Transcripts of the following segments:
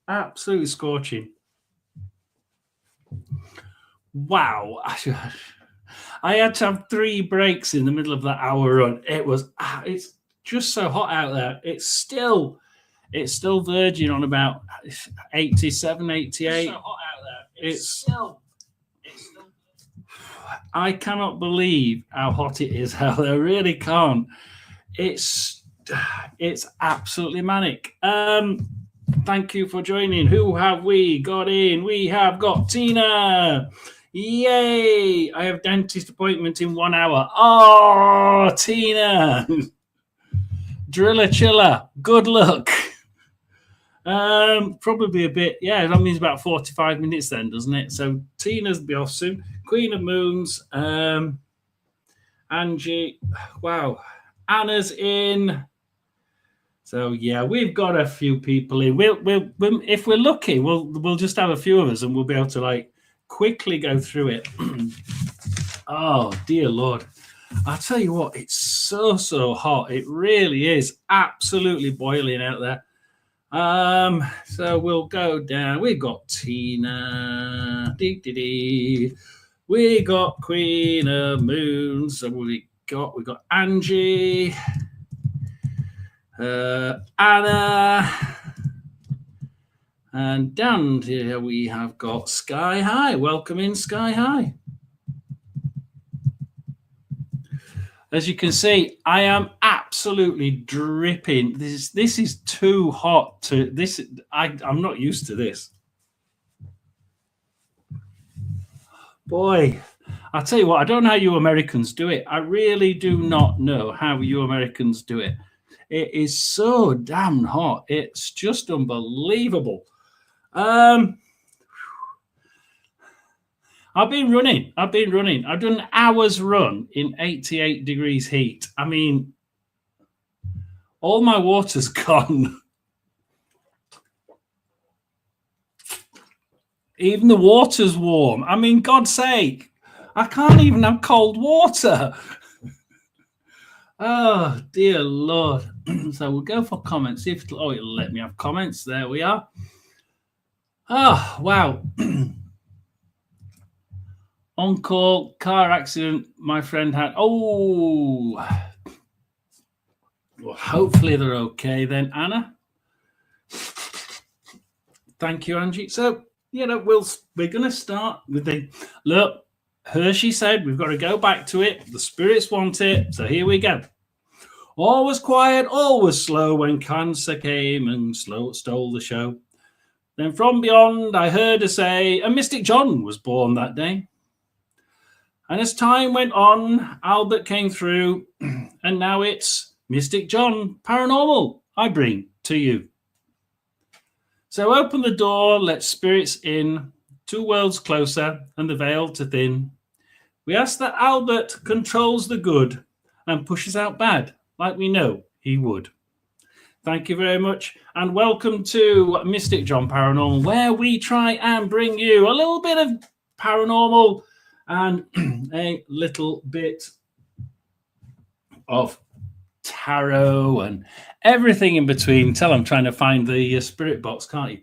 Absolutely scorching. Wow. I had to have 3 breaks in the middle of that hour run. It's just so hot out there. It's still verging on about 87, 88. It's so hot out there. It's still. I cannot believe how hot it is out there. I really can't. It's absolutely manic. Thank you for joining. Who have we got in? We have got Tina. Yay! I have dentist appointment in 1 hour. Oh, Tina. Driller chiller. Good luck. Probably a bit. Yeah, that means about 45 minutes then, doesn't it? So Tina's be off soon. Queen of Moons. Angie. Wow. Anna's in. So yeah, we've got a few people in. We'll if we're lucky, we'll just have a few of us, and we'll be able to like quickly go through it. Oh dear Lord, I tell you what, it's so hot. It really is absolutely boiling out there. So we'll go down. We've got Tina. We got Queen of Moons. So we got Angie. Anna, and down here we have got Sky High. Welcome in, Sky High. As you can see, I am absolutely dripping. This is too hot to this. I'm not used to this. Boy, I'll tell you what, I don't know how you Americans do it. I really do not know how you Americans do it. It is so damn hot. It's just unbelievable. I've been running. I've done an hour's run in 88 degrees heat. I mean, all my water's gone. Even the water's warm. I mean, God's sake, I can't even have cold water. Oh, dear Lord. So we'll go for comments. It'll let me have comments. There we are. Oh, wow. On call, car accident, my friend had. Oh. Well, hopefully they're okay then, Anna. Thank you, Angie. So, we're going to start with look. Hershey said we've got to go back to it. The spirits want it. So here we go. All was quiet, all was slow when cancer came and stole the show. Then from beyond I heard her say a Mystic John was born that day. And as time went on, Albert came through, and now it's Mystic John Paranormal I bring to you. So open the door, let spirits in, 2 worlds closer and the veil to thin. We ask that Albert controls the good and pushes out bad, like we know he would. Thank you very much, and welcome to Mystic John Paranormal, where we try and bring you a little bit of paranormal and a little bit of tarot and everything in between. Tell I'm trying to find the spirit box, can't you?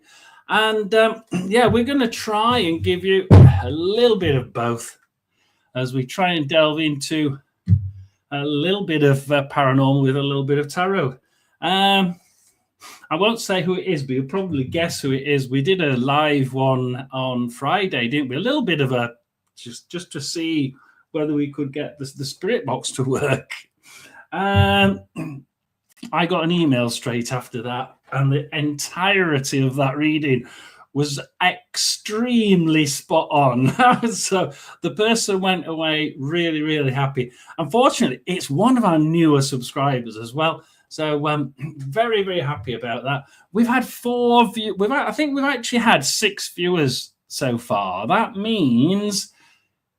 And we're going to try and give you a little bit of both as we try and delve into a little bit of paranormal with a little bit of tarot. I won't say who it is, but you'll probably guess who it is. We did a live one on Friday, didn't we? A little bit of a just to see whether we could get the spirit box to work. I got an email straight after that, and the entirety of that reading was extremely spot on. So the person went away really, really happy. Unfortunately, it's one of our newer subscribers as well. So very, very happy about that. We've had 4 views. I think we've actually had 6 viewers so far. That means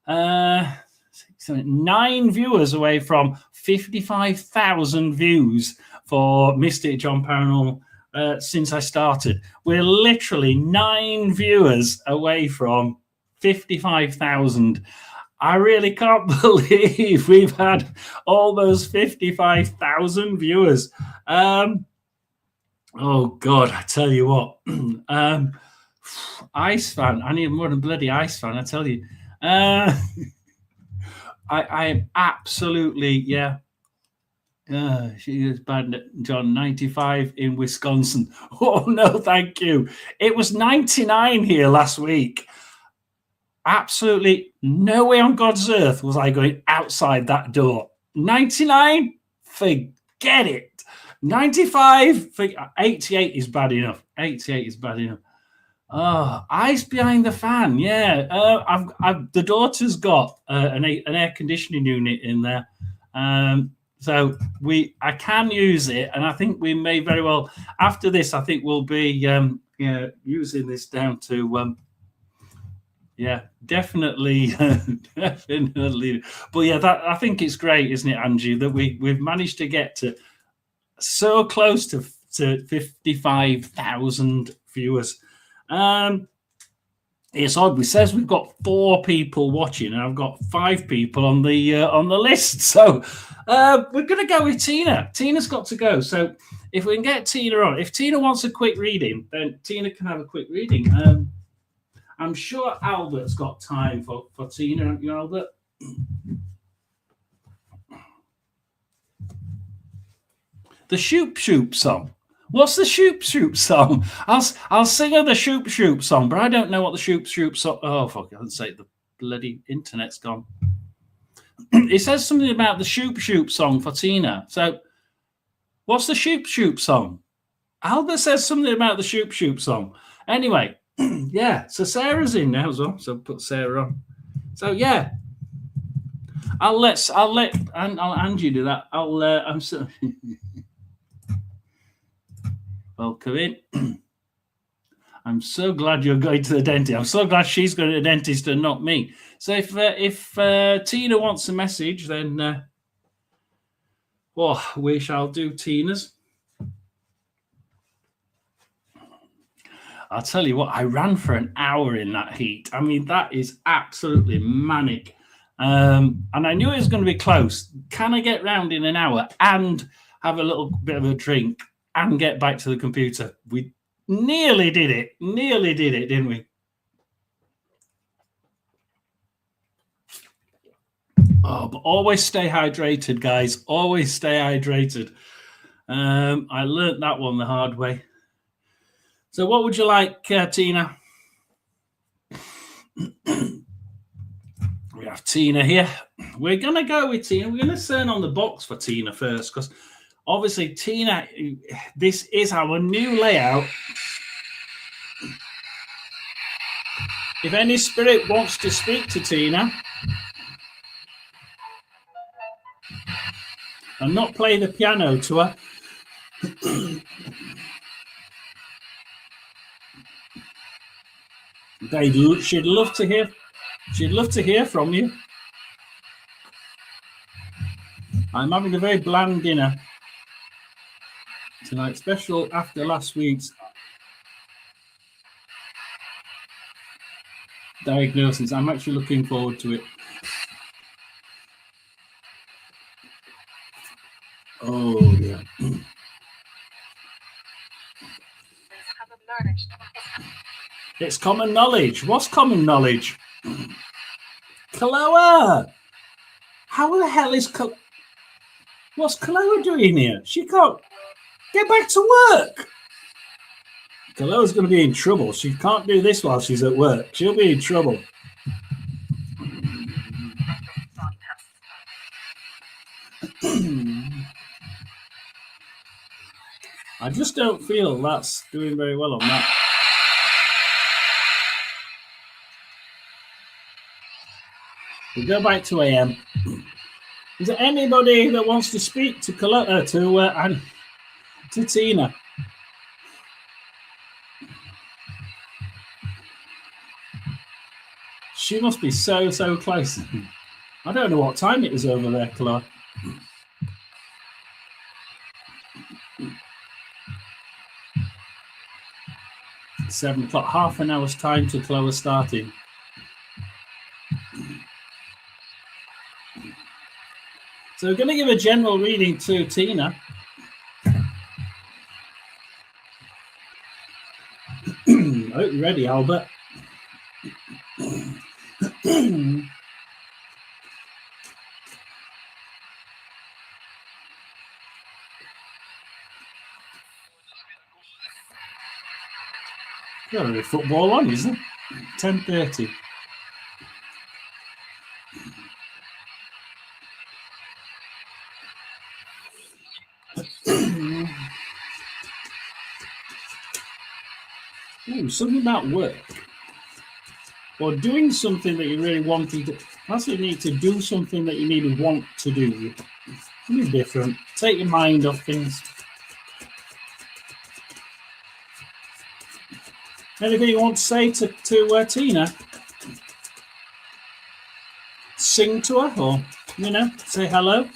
9 viewers away from 55,000 views for Mystic John Paranormal since I started. We're literally 9 viewers away from 55,000. I really can't believe we've had all those 55,000 viewers. Oh God, I tell you what, ice fan. I need more than bloody ice fan. I tell you, uh, I am absolutely yeah. She is bad, John. 95 in Wisconsin. Oh no, thank you. It was 99 here last week. Absolutely no way on God's earth was I going outside that door. 99, forget it. 95, 88 is bad enough. 88 is bad enough. Oh, ice behind the fan. Yeah, the daughter's got an air conditioning unit in there, so I can use it, and I think we may very well after this. I think we'll be using this down to yeah, definitely, definitely. But yeah, that I think it's great, isn't it, Angie, that we've managed to get to so close to 55,000 viewers. It's odd. We says we've got 4 people watching, and I've got 5 people on the list. So we're going to go with Tina. Tina's got to go. So if we can get Tina on, if Tina wants a quick reading, then Tina can have a quick reading. I'm sure Albert's got time for Tina, haven't you, Albert? The Shoop Shoop song. What's the Shoop Shoop song? I'll sing her the Shoop Shoop song, but I don't know what the Shoop Shoop song. Oh fuck! I didn't say it. The bloody internet's gone. It says something about the Shoop Shoop song for Tina. So, what's the Shoop Shoop song? Albert says something about the Shoop Shoop song. Anyway, yeah. So Sarah's in now as well. So put Sarah on. So yeah, I'll let Angie do that. I'm so. Welcome in. I'm so glad you're going to the dentist. I'm so glad she's going to the dentist and not me. So if Tina wants a message, then we shall do Tina's. I'll tell you what, I ran for an hour in that heat. I mean, that is absolutely manic. And I knew it was going to be close. Can I get round in an hour and have a little bit of a drink and get back to the computer? We nearly did it. Nearly did it, didn't we? Oh, but always stay hydrated, guys. Always stay hydrated. I learnt that one the hard way. So what would you like, Tina? We have Tina here. We're going to go with Tina. We're going to turn on the box for Tina first, because obviously, Tina, this is our new layout. If any spirit wants to speak to Tina and not play the piano to her, she'd love to hear. She'd love to hear from you. I'm having a very bland dinner tonight, special after last week's diagnosis. I'm actually looking forward to it. Oh, yeah. It's common knowledge. What's common knowledge? Kaloa! How the hell is what's Kaloa doing here? She can't get back to work. Kaloa's going to be in trouble. She can't do this while she's at work. She'll be in trouble. I just don't feel that's doing very well on that. We go back to AM. Is there anybody that wants to speak to to Tina? She must be so close. I don't know what time it is over there, Chloe. It's 7 o'clock, half an hour's time to Chloe starting. So we're going to give a general reading to Tina. hope you're ready, Albert. Got a football on, isn't it? 10:30. Ooh, something about work or doing something that you really wanted to. That's what you need to do, something that you need to want to do. Be different. Take your mind off things. Anything you want to say to Tina? Sing to her, or say hello.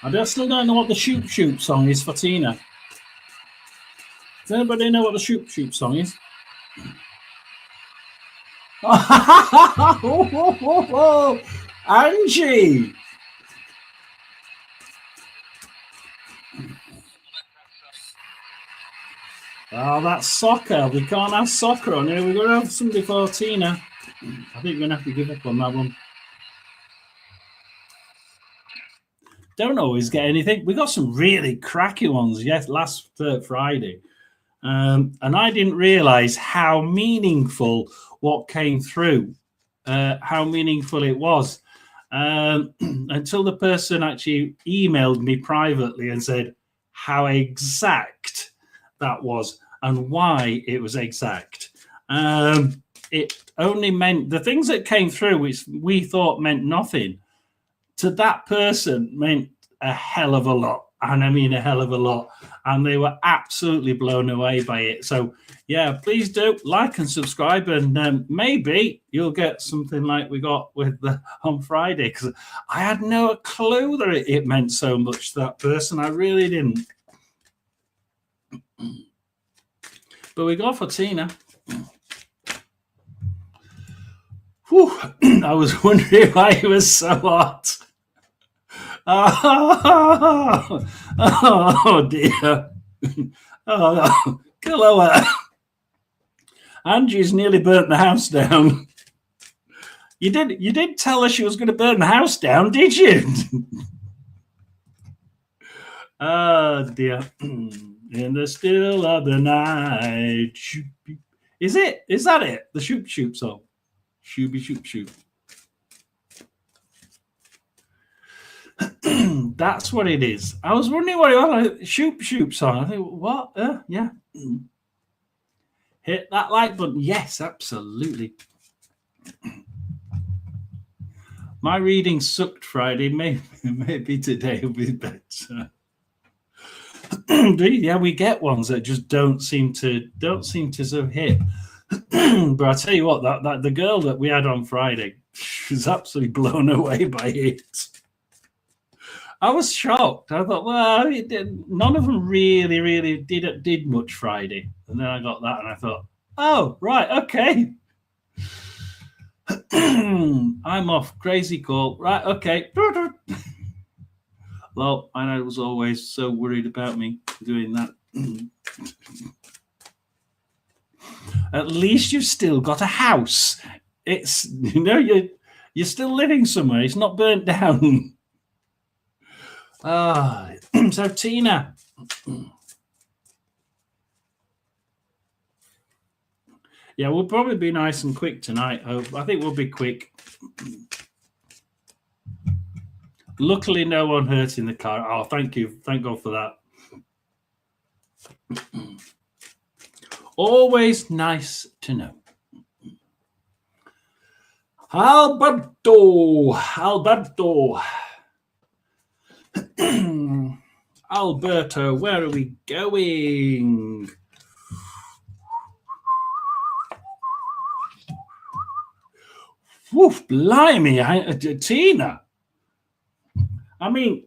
I still don't know what the Shoop Shoop song is for Tina. Does anybody know what the Shoop Shoop song is? Angie! Oh, that's soccer. We can't have soccer on here. We're going to have somebody for Tina. I think we're going to have to give up on that one. Don't always get anything. We got some really cracky ones, yes, last Friday. And I didn't realize how meaningful what came through, how meaningful it was, until the person actually emailed me privately and said how exact that was and why it was exact. It only meant the things that came through, which we thought meant nothing, to that person meant a hell of a lot. And I mean a hell of a lot. And they were absolutely blown away by it. So, yeah, please do like and subscribe. And maybe you'll get something like we got with on Friday. Because I had no clue that it meant so much to that person. I really didn't. But we got for Tina. Whew. I was wondering why it was so hot. Oh dear. Oh, hello. Angie's nearly burnt the house down. You did tell her she was going to burn the house down, did you? Oh dear. In the still of the night. Is that it? The Shoop Shoop song. Shooby Shoop Shoop. That's what it is. I was wondering what it was, like Shoop Shoop song. I think, what? Yeah. Hit that like button. Yes, absolutely. My reading sucked Friday. Maybe today will be better. Yeah, we get ones that just don't seem to sort of hit. But I tell you what, that the girl that we had on Friday, she was absolutely blown away by it. I was shocked. I thought, well, none of them really did much Friday. And then I got that and I thought, oh, right, okay. I'm off. Crazy call. Right, okay. Well, I was always so worried about me doing that. At least you've still got a house. It's, you're still living somewhere. It's not burnt down. So Tina. Yeah, we'll probably be nice and quick tonight. I think we'll be quick. Luckily, no one hurt in the car. Oh, thank you. Thank God for that. Always nice to know. Alberto. Alberto, where are we going? Woof, blimey, Tina. I mean,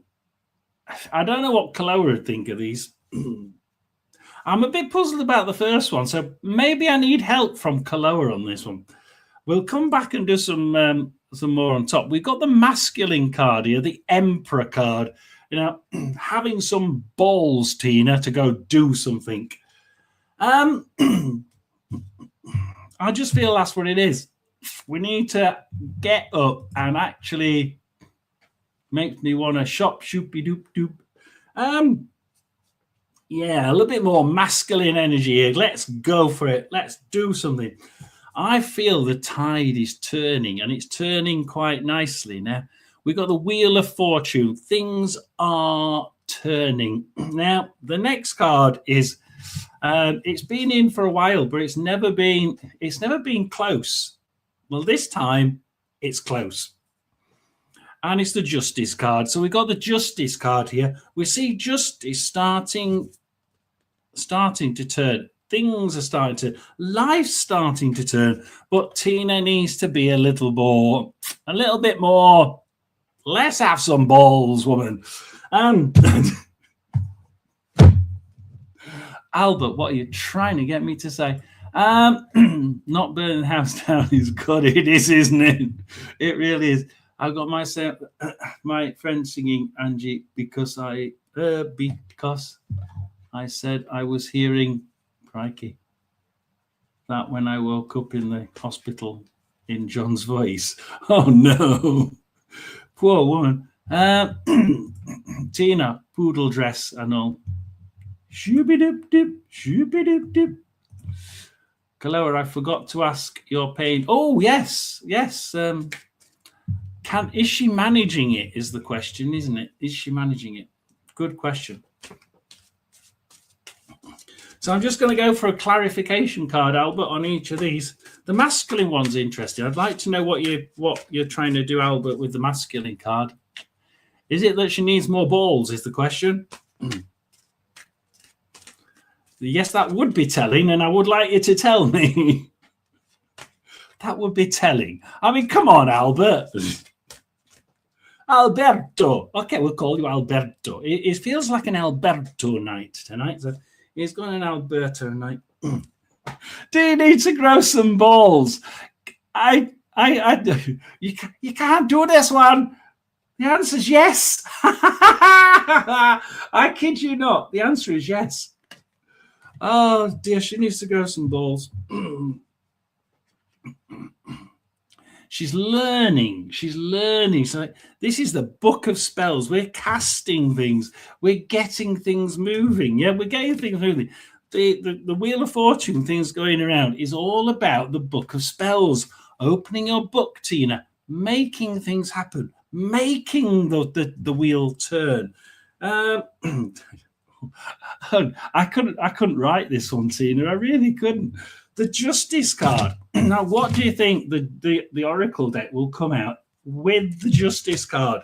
I don't know what Kaloa would think of these. I'm a bit puzzled about the first one, so maybe I need help from Kaloa on this one. We'll come back and do some more on top. We've got the masculine card here, the Emperor card. You know, having some balls, Tina, to go do something. I just feel that's what it is. We need to get up and actually make me want to shop, shoopy doop doop. Yeah, a little bit more masculine energy here. Let's go for it. Let's do something. I feel the tide is turning, and it's turning quite nicely now. We've got the Wheel of Fortune. Things are turning. Now, the next card is it's been in for a while, but it's never been close. Well, this time it's close. And it's the Justice card. So we've got the Justice card here. We see Justice starting to turn. Things are starting to, life's starting to turn, but Tina needs to be a little bit more. Let's have some balls, woman. Albert, what are you trying to get me to say? Not burning the house down is good. It is, isn't it? It really is. I've got my friend singing Angie because I said I was hearing crikey that when I woke up in the hospital in John's voice. Oh no, poor woman. Tina, poodle dress and all. Shooby-dip-dip, shooby-dip-dip. Kaloa, I forgot to ask your pain. Oh, yes. Is she managing it is the question, isn't it? Is she managing it? Good question. So I'm just going to go for a clarification card, Albert, on each of these. The masculine one's interesting. I'd like to know what you're trying to do, Albert, with the masculine card. Is it that she needs more balls, is the question? Yes, that would be telling, and I would like you to tell me. That would be telling. I mean, come on, Albert. Alberto. Okay, we'll call you Alberto. It feels like an Alberto night tonight. So he's got an Alberto night. Do you need to grow some balls? You can't do this one. The answer is yes. I kid you not. The answer is yes. Oh dear, she needs to grow some balls. She's learning. So this is the book of spells. We're casting things. We're getting things moving. Yeah, we're getting things moving. The Wheel of Fortune things going around is all about the book of spells. Opening your book, Tina, making things happen, making the wheel turn. I couldn't write this one, Tina. I really couldn't. The Justice card. Now, what do you think the Oracle deck will come out with the Justice card?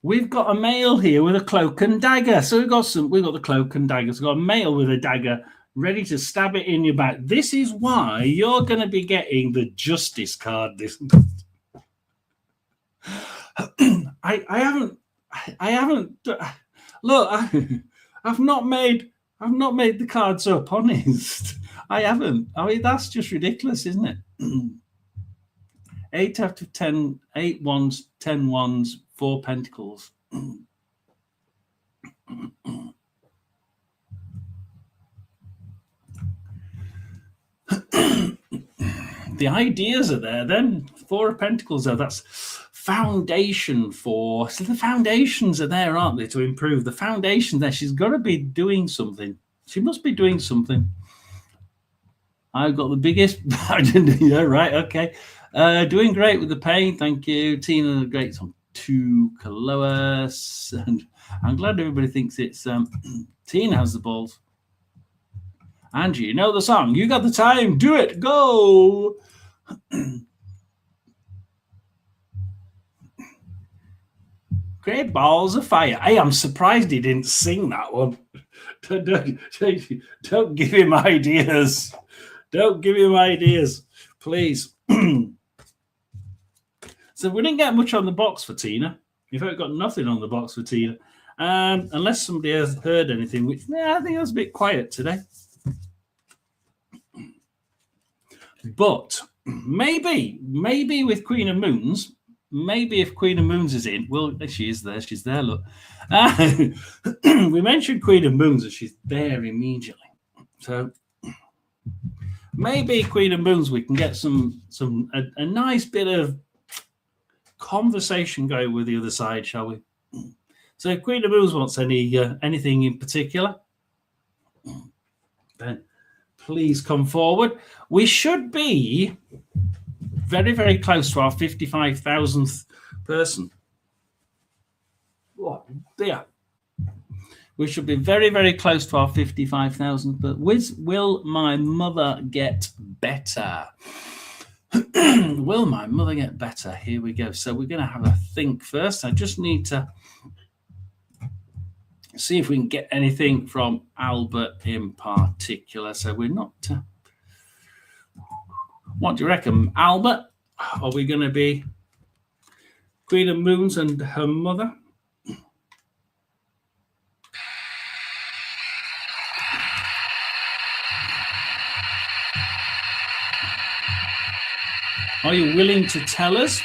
We've got a male here with a cloak and dagger. So we've got the cloak and daggers. We've got a male with a dagger ready to stab it in your back. This is why you're going to be getting the Justice card. This. I haven't. Look, I've not made the cards up, honest. I haven't. I mean, that's just ridiculous, isn't it? 8 out of 10, 8 wands, 10 wands, 4 pentacles. The ideas are there, then 4 of pentacles there. That's foundation for. So the foundations are there, aren't they, to improve? The foundation there. She's got to be doing something. She must be doing something. I've got the biggest. Yeah, right. Okay. Doing great with the pain. Thank you. Tina, great song. 2 Kaloa. And I'm glad everybody thinks it's Tina has the balls. Angie, you know the song. You got the time. Do it. Go. Great balls of fire. Hey, I'm surprised he didn't sing that one. Don't give him ideas. Don't give him ideas, please. So we didn't get much on the box for Tina. In fact, we got nothing on the box for Tina. Unless somebody has heard anything, which I think it was a bit quiet today. But maybe with Queen of Moons, maybe if Queen of Moons is in, well, she is there. She's there. Look, we mentioned Queen of Moons, and she's there immediately. So maybe Queen of Moons, we can get a nice bit of conversation going with the other side, shall we? So if Queen of Moons wants anything in particular, then please come forward. We should be very, very close to our 55,000th person. Oh dear. We should be very, very close to our 55,000. But will my mother get better? Will my mother get better? Here we go. So we're going to have a think first. I just need to see if we can get anything from Albert in particular. So we're not... what do you reckon, Albert? Are we going to be Queen of Moons and her mother? Are you willing to tell us?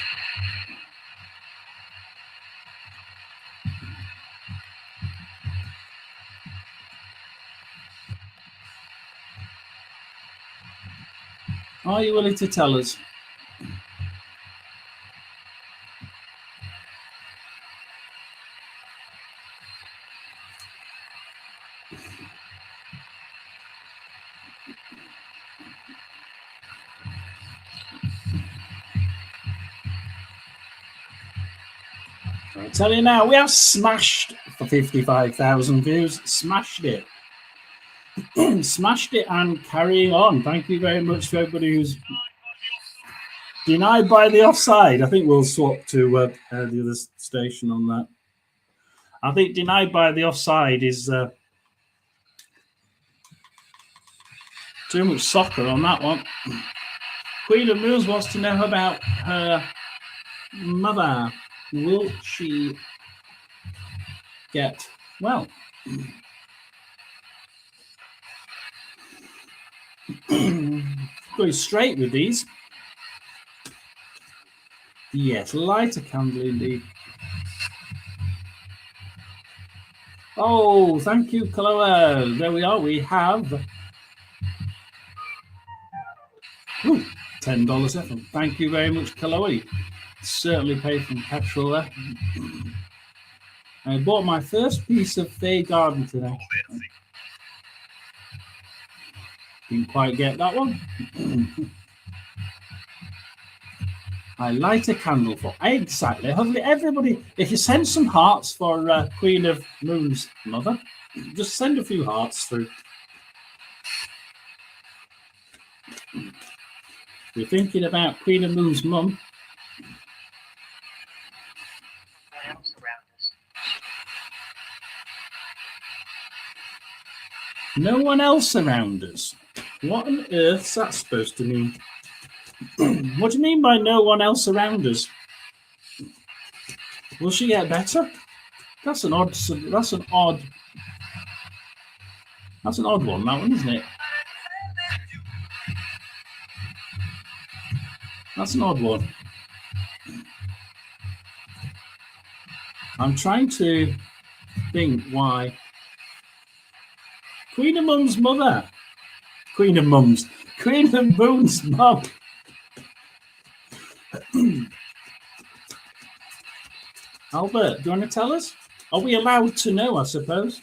Are you willing to tell us? I'll tell you now, we have smashed for 55,000 views. Smashed it. Smashed it and carrying on. Thank you very much to everybody who's denied by the offside. I think we'll swap to the other station on that. I think denied by the offside is too much soccer on that one. Queen of Moons wants to know about her mother. Will she get well? Going straight with these. Yes, light a candle indeed. Oh, thank you, Chloe. There we are. We have $10 left. Thank you very much, Chloe. Certainly paid from petrol there. I bought my first piece of Fair Garden today. Didn't quite get that one. I light a candle for exactly. Hopefully, everybody, if you send some hearts for Queen of Moon's mother, just send a few hearts through. You're thinking about Queen of Moon's mum. No one else around us. What on earth's that supposed to mean? What do you mean by no one else around us? Will she get better? That's an odd one, that one, isn't it? That's an odd one. I'm trying to think why. Queen of Mum's mother. Queen of Moon's mum. Albert, do you want to tell us? Are we allowed to know, I suppose?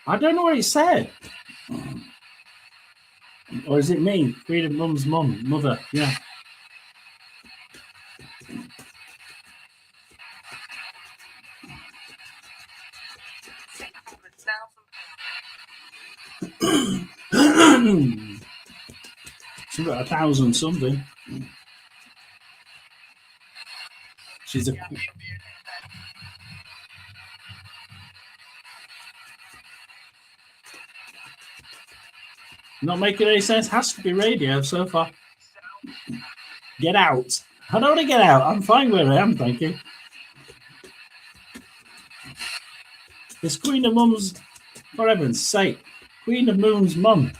I don't know what it said. Or is it me? Queen of Mum's mother, yeah. She's got 1,000 something. She's a... Not making any sense. Has to be radio so far. Get out. I don't want to get out. I'm fine where I am, thank you. It's Queen of Mum's, for heaven's sake. Queen of Moon's mum.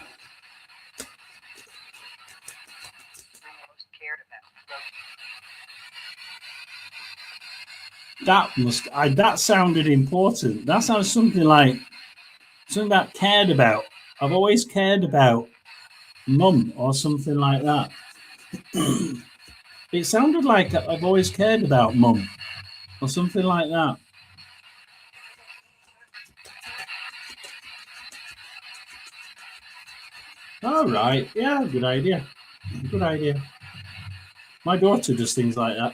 That sounded important. That sounds something about cared about. I've always cared about mum or something like that. It sounded like I've always cared about mum or something like that. All right. Yeah, good idea. Good idea. My daughter does things like that.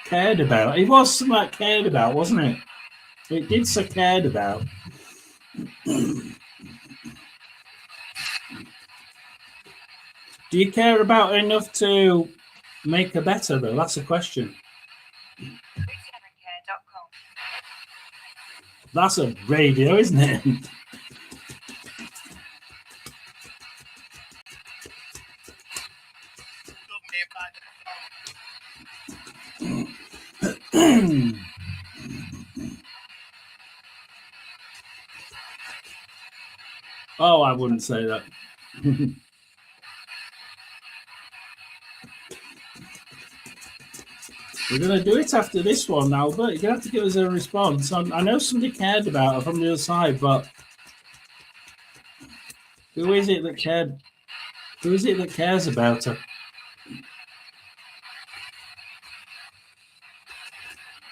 Cared about. It was something like cared about, wasn't it? It did say cared about. Do you care about her enough to make her better, though? That's a question. That's a radio, isn't it? Oh, I wouldn't say that. We're going to do it after this one, Albert. You're going to have to give us a response. I know somebody cared about her from the other side, but who is it that cared? Who is it that cares about her?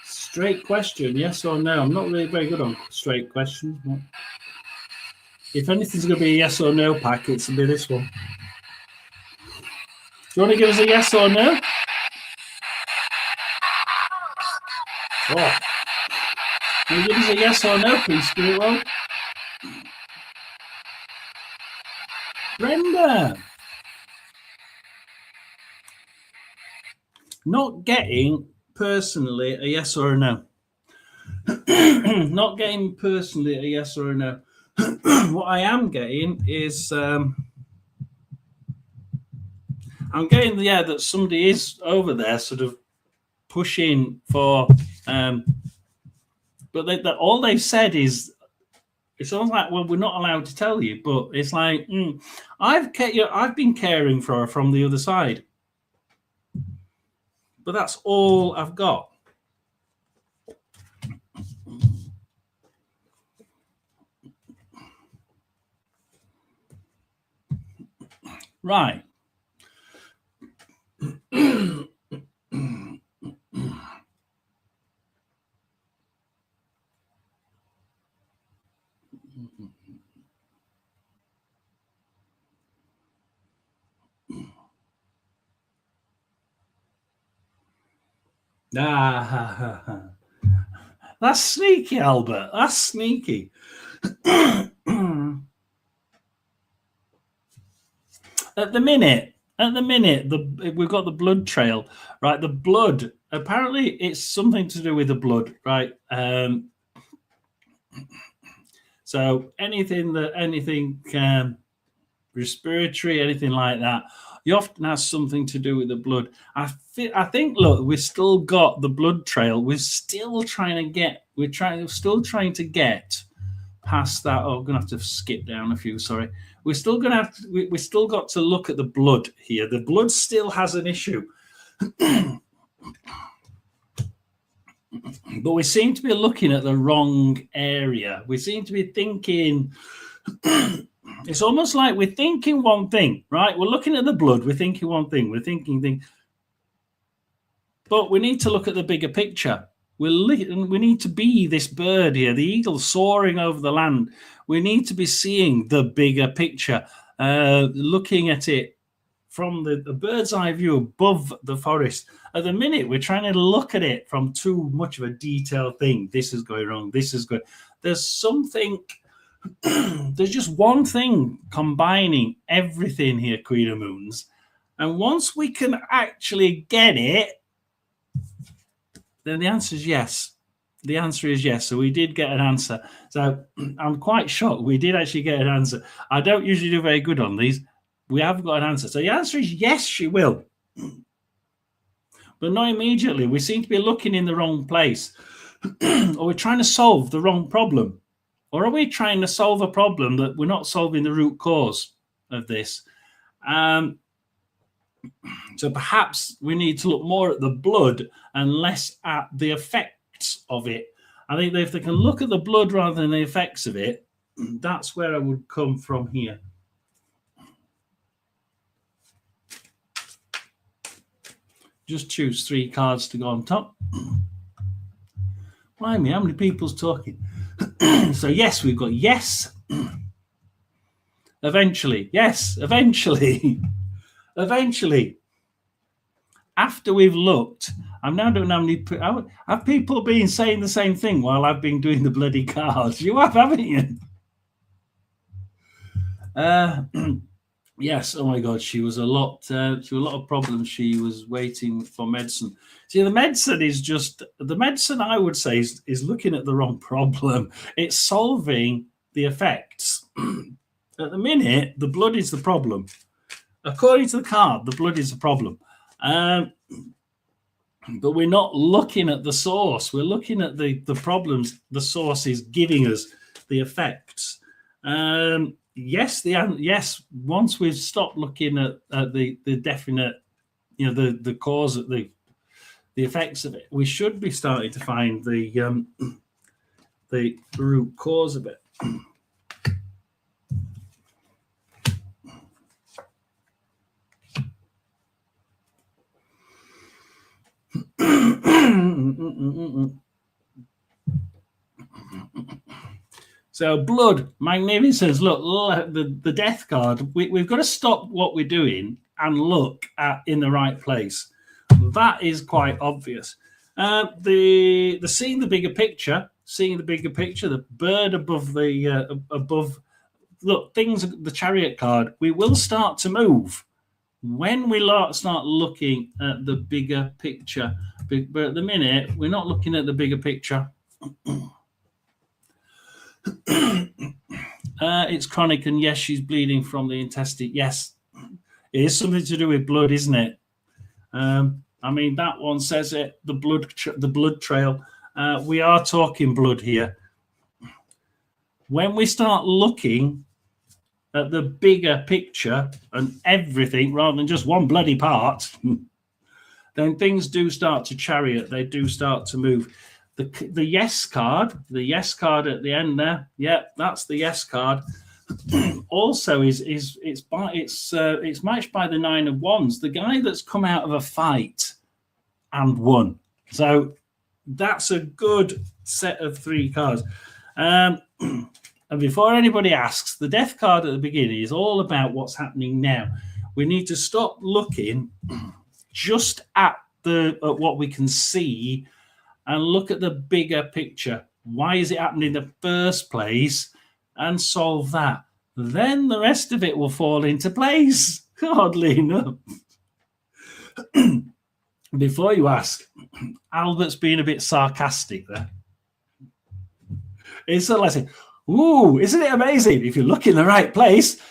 Straight question, yes or no? I'm not really very good on straight questions. But if anything's going to be a yes or no pack, it's going to be this one. Do you want to give us a yes or no? Oh. Can you give us a yes or no, please, Spirit World? Brenda! Not getting personally a yes or a no. Not getting personally a yes or a no. What I am getting is I'm getting that somebody is over there sort of pushing for but all they've said is it's almost like, well, we're not allowed to tell you, but it's like I've been caring for her from the other side, but that's all I've got. Right. That's sneaky, Albert. That's sneaky. At the minute, we've got the blood trail, right? The blood, apparently, it's something to do with the blood, right? So anything respiratory, anything like that, you often has something to do with the blood. I think. Look, we've still got the blood trail. We're still trying to get past that. Oh, I'm gonna have to skip down a few. Sorry. We're still going to have to, we still got to look at the blood here. The blood still has an issue. But we seem to be looking at the wrong area. We seem to be thinking, it's almost like we're thinking one thing, right? We're looking at the blood. We're thinking one thing. We're thinking thing. But we need to look at the bigger picture. We need to be this bird here, the eagle soaring over the land. We need to be seeing the bigger picture, looking at it from the bird's eye view above the forest. At the minute, we're trying to look at it from too much of a detailed thing. This is going wrong. This is good. There's something There's just one thing combining everything here, Queen of Moons. And once we can actually get it, then the answer is yes. The answer is yes. So we did get an answer. So I'm quite shocked. We did actually get an answer. I don't usually do very good on these. We have got an answer. So the answer is yes, she will. But not immediately. We seem to be looking in the wrong place. Or we're trying to solve the wrong problem. Or are we trying to solve a problem that we're not solving the root cause of this? So perhaps we need to look more at the blood and less at the effects of it. I think that if they can look at the blood rather than the effects of it, that's where I would come from here. Just choose 3 cards to go on top. Why me? How many people's talking? So yes, we've got yes. Eventually. Yes, eventually. Eventually. After we've looked, I'm now doing how many. Have people been saying the same thing while I've been doing the bloody cards? You have, haven't you? Yes. Oh my God, she was a lot. A lot of problems. She was waiting for medicine. See, the medicine is just the medicine. I would say is looking at the wrong problem. It's solving the effects. At the minute, the blood is the problem. According to the card, the blood is the problem. But we're not looking at the source. We're looking at the problems the source is giving us, the effects. Yes. Once we've stopped looking at the definite, the cause of the effects of it, we should be starting to find the root cause of it. So blood, magnificence. Look, the death card. We've got to stop what we're doing and look in the right place. That is quite obvious. The seeing the bigger picture, the bird above the above. Look, things. The chariot card. We will start to move when we start looking at the bigger picture. But at the minute, we're not looking at the bigger picture. It's chronic, and yes, she's bleeding from the intestine. Yes, it is something to do with blood, isn't it? I mean, that one says it. The blood trail. We are talking blood here. When we start looking at the bigger picture and everything, rather than just one bloody part, then things do start to chariot. They do start to move. The yes card at the end there. Yeah, that's the yes card. Also, it's matched by the 9 of Wands, the guy that's come out of a fight and won. So that's a good set of 3 cards. And before anybody asks, the death card at the beginning is all about what's happening now. We need to stop looking just at what we can see and look at the bigger picture. Why is it happening in the first place? And solve that. Then the rest of it will fall into place, oddly enough. Before you ask, Albert's being a bit sarcastic there. It's sort of like saying, ooh, isn't it amazing? If you look in the right place,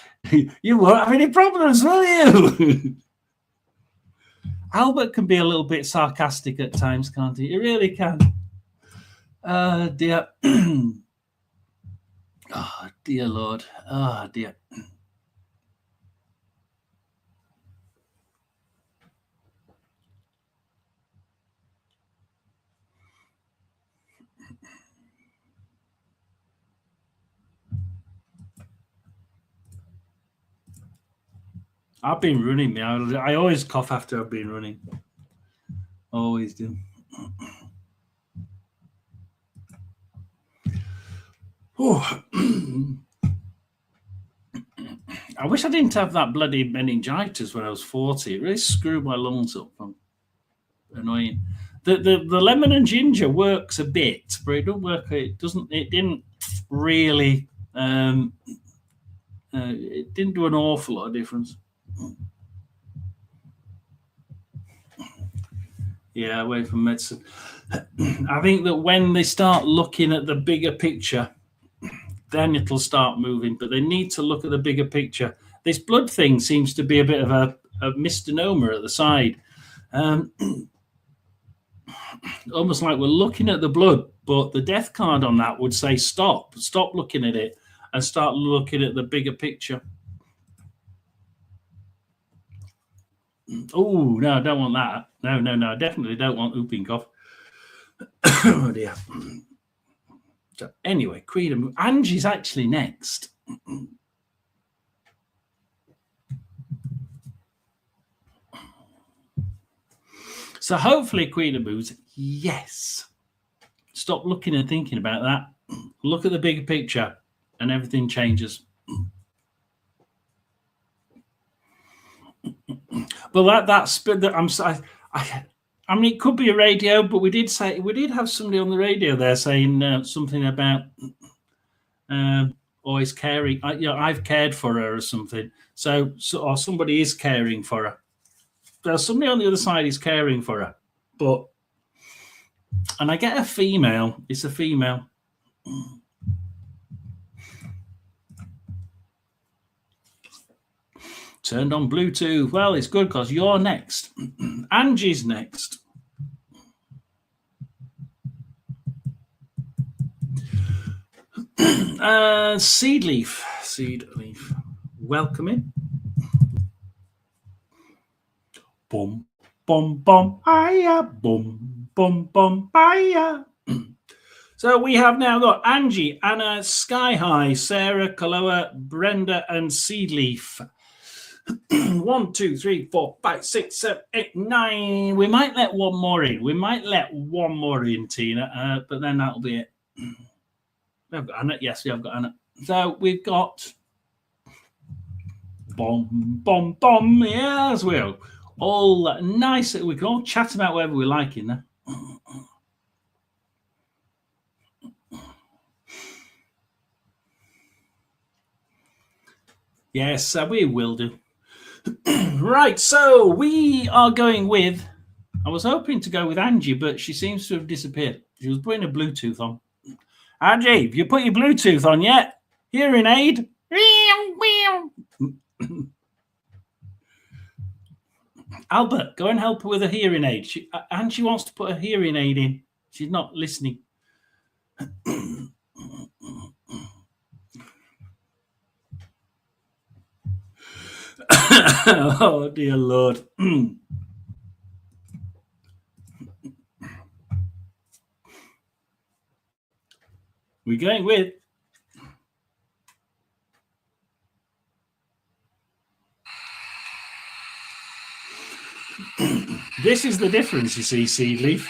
you won't have any problems, will you? Albert can be a little bit sarcastic at times, can't he? He really can. Dear. Oh, dear Lord. Oh, dear. I've been running. I always cough after I've been running. Always do. Oh. I wish I didn't have that bloody meningitis when I was 40. It really screwed my lungs up. Annoying. The lemon and ginger works a bit, but it don't work. It didn't really It didn't do an awful lot of difference. Yeah, away from medicine. I think that when they start looking at the bigger picture, then it'll start moving. But they need to look at the bigger picture. This blood thing seems to be a bit of a misnomer at the side. Almost like we're looking at the blood, but the death card on that would say stop looking at it and start looking at the bigger picture. Oh, no, I don't want that. No, I definitely don't want whooping cough. Oh, dear. So, anyway, Queen of Moons. Angie's actually next. So, hopefully, Queen of Moons, yes. Stop looking and thinking about that. Look at the bigger picture, and everything changes. Well, I mean, it could be a radio, but we did have somebody on the radio there saying something about always caring. I've cared for her or something. So or somebody is caring for her. There's somebody on the other side is caring for her, and I get a female. It's a female. Turned on Bluetooth. Well, it's good because you're next. Angie's next. Seed leaf. Welcome in. Boom, boom, boom, hiya, boom, boom, boom, hiya. So we have now got Angie, Anna, Sky High, Sarah, Kaloa, Brenda, and Seedleaf. 1, 2, 3, 4, 5, 6, 7, 8, 9. We might let one more in. Tina, but then that'll be it. We've got Anna. Yes, we have got Anna. So we've got bomb. Yes, we'll all nice. We can all chat about whatever we like in there. Yes, we will do. Right, so we are going with, I was hoping to go with Angie, but she seems to have disappeared. She was putting a Bluetooth on. Angie, have you put your Bluetooth on yet? Hearing aid? Albert, go and help her with a hearing aid. Angie wants to put a hearing aid in. She's not listening. Oh, dear Lord. We're going with this is the difference, you see, Seedleaf.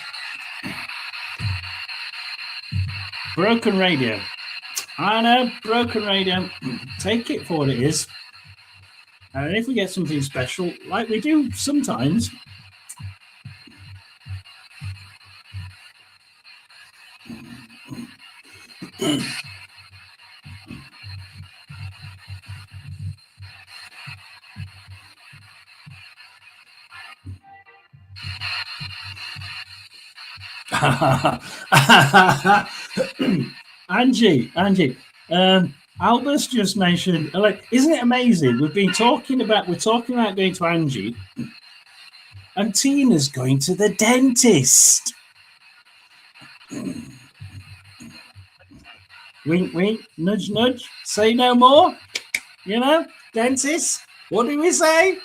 Broken radio. I know, broken radio. Take it for what it is. And if we get something special, like we do sometimes, Angie, Albert's just mentioned, like, isn't it amazing? We're talking about going to Angie, and Tina's going to the dentist. Wink, wink, nudge, nudge. Say no more. You know, dentist. What do we say?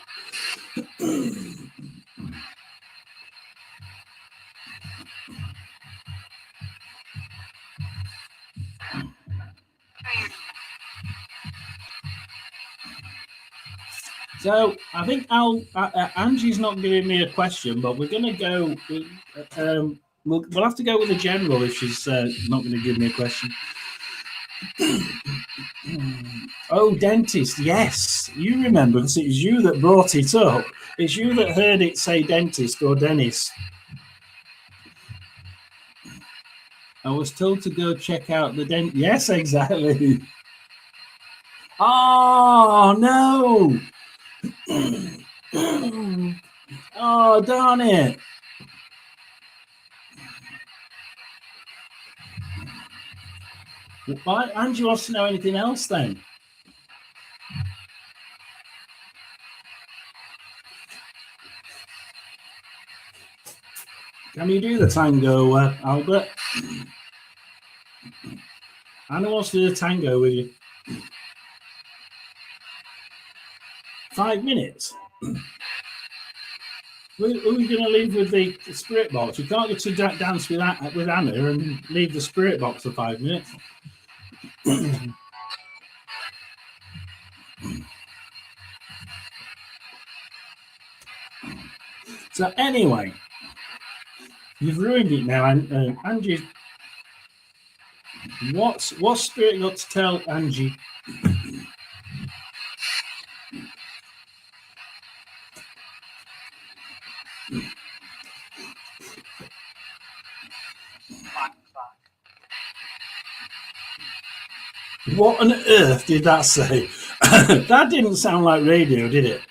So I think Angie's not giving me a question, but we're going to go. We'll have to go with a general if she's not going to give me a question. Oh, dentist, yes. You remember, because it was you that brought it up. It's you that heard it say dentist or dentist. I was told to go check out the dent. Yes, exactly. Oh, no. Oh, darn it. Why? Angie wants to know anything else then. Can you do the tango, Albert? Anna wants to do the tango with you. 5 minutes? Who are you going to leave with the spirit box? You can't get to dance with Anna and leave the spirit box for 5 minutes. So anyway, you've ruined it now, Angie. What spirit got to tell Angie? What on earth did that say? That didn't sound like radio, did it?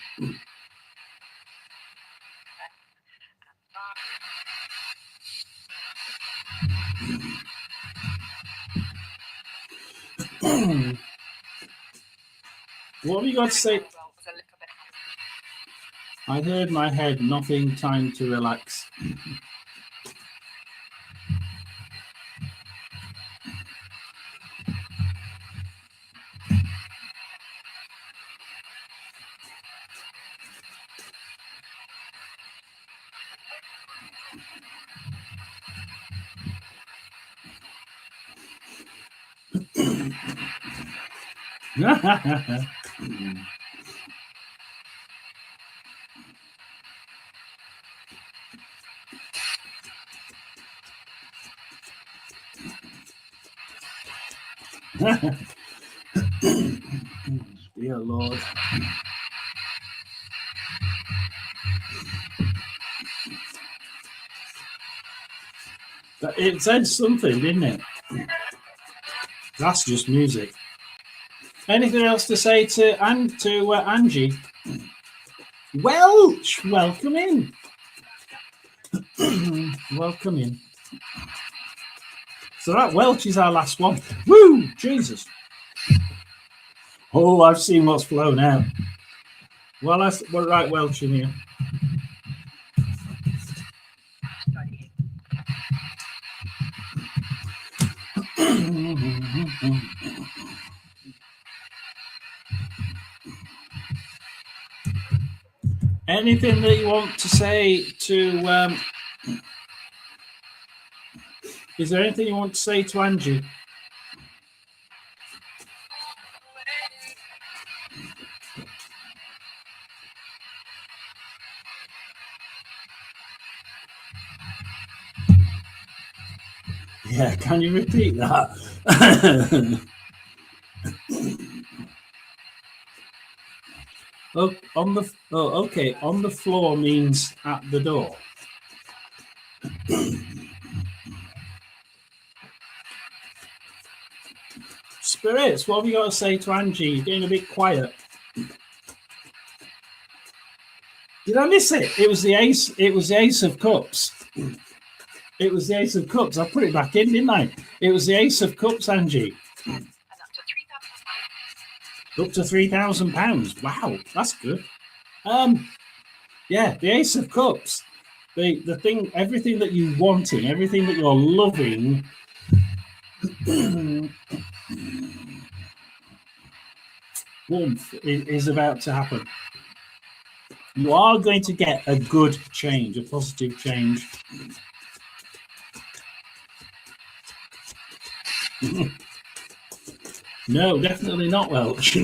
What have you got to say? I heard my head, nothing, time to relax. Dear Lord. It said something, didn't it? That's just music. Anything else to say to Angie? Welch, welcome in. Welcome in. So that Welch is our last one. Woo! Jesus. Oh, I've seen what's flown out. Well, we're right Welch in here. Anything that you want to say to... is there anything you want to say to Angie? Yeah, can you repeat that? Okay. On the floor means at the door. Spirits, what have you got to say to Angie? You're getting a bit quiet. Did I miss it? It was the ace. It was the Ace of Cups. It was the Ace of Cups. I put it back in, didn't I? It was the Ace of Cups, Angie. Up to £3,000. Wow, that's good. Yeah, the Ace of Cups. The thing, everything that you're wanting, everything that you're loving. Warmth is about to happen. You are going to get a good change, a positive change. No, definitely not Welch.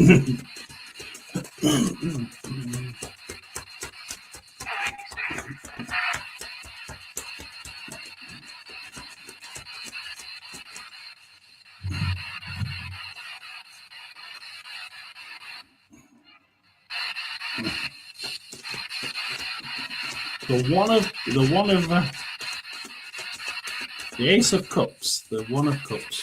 The Ace of Cups, the One of Cups.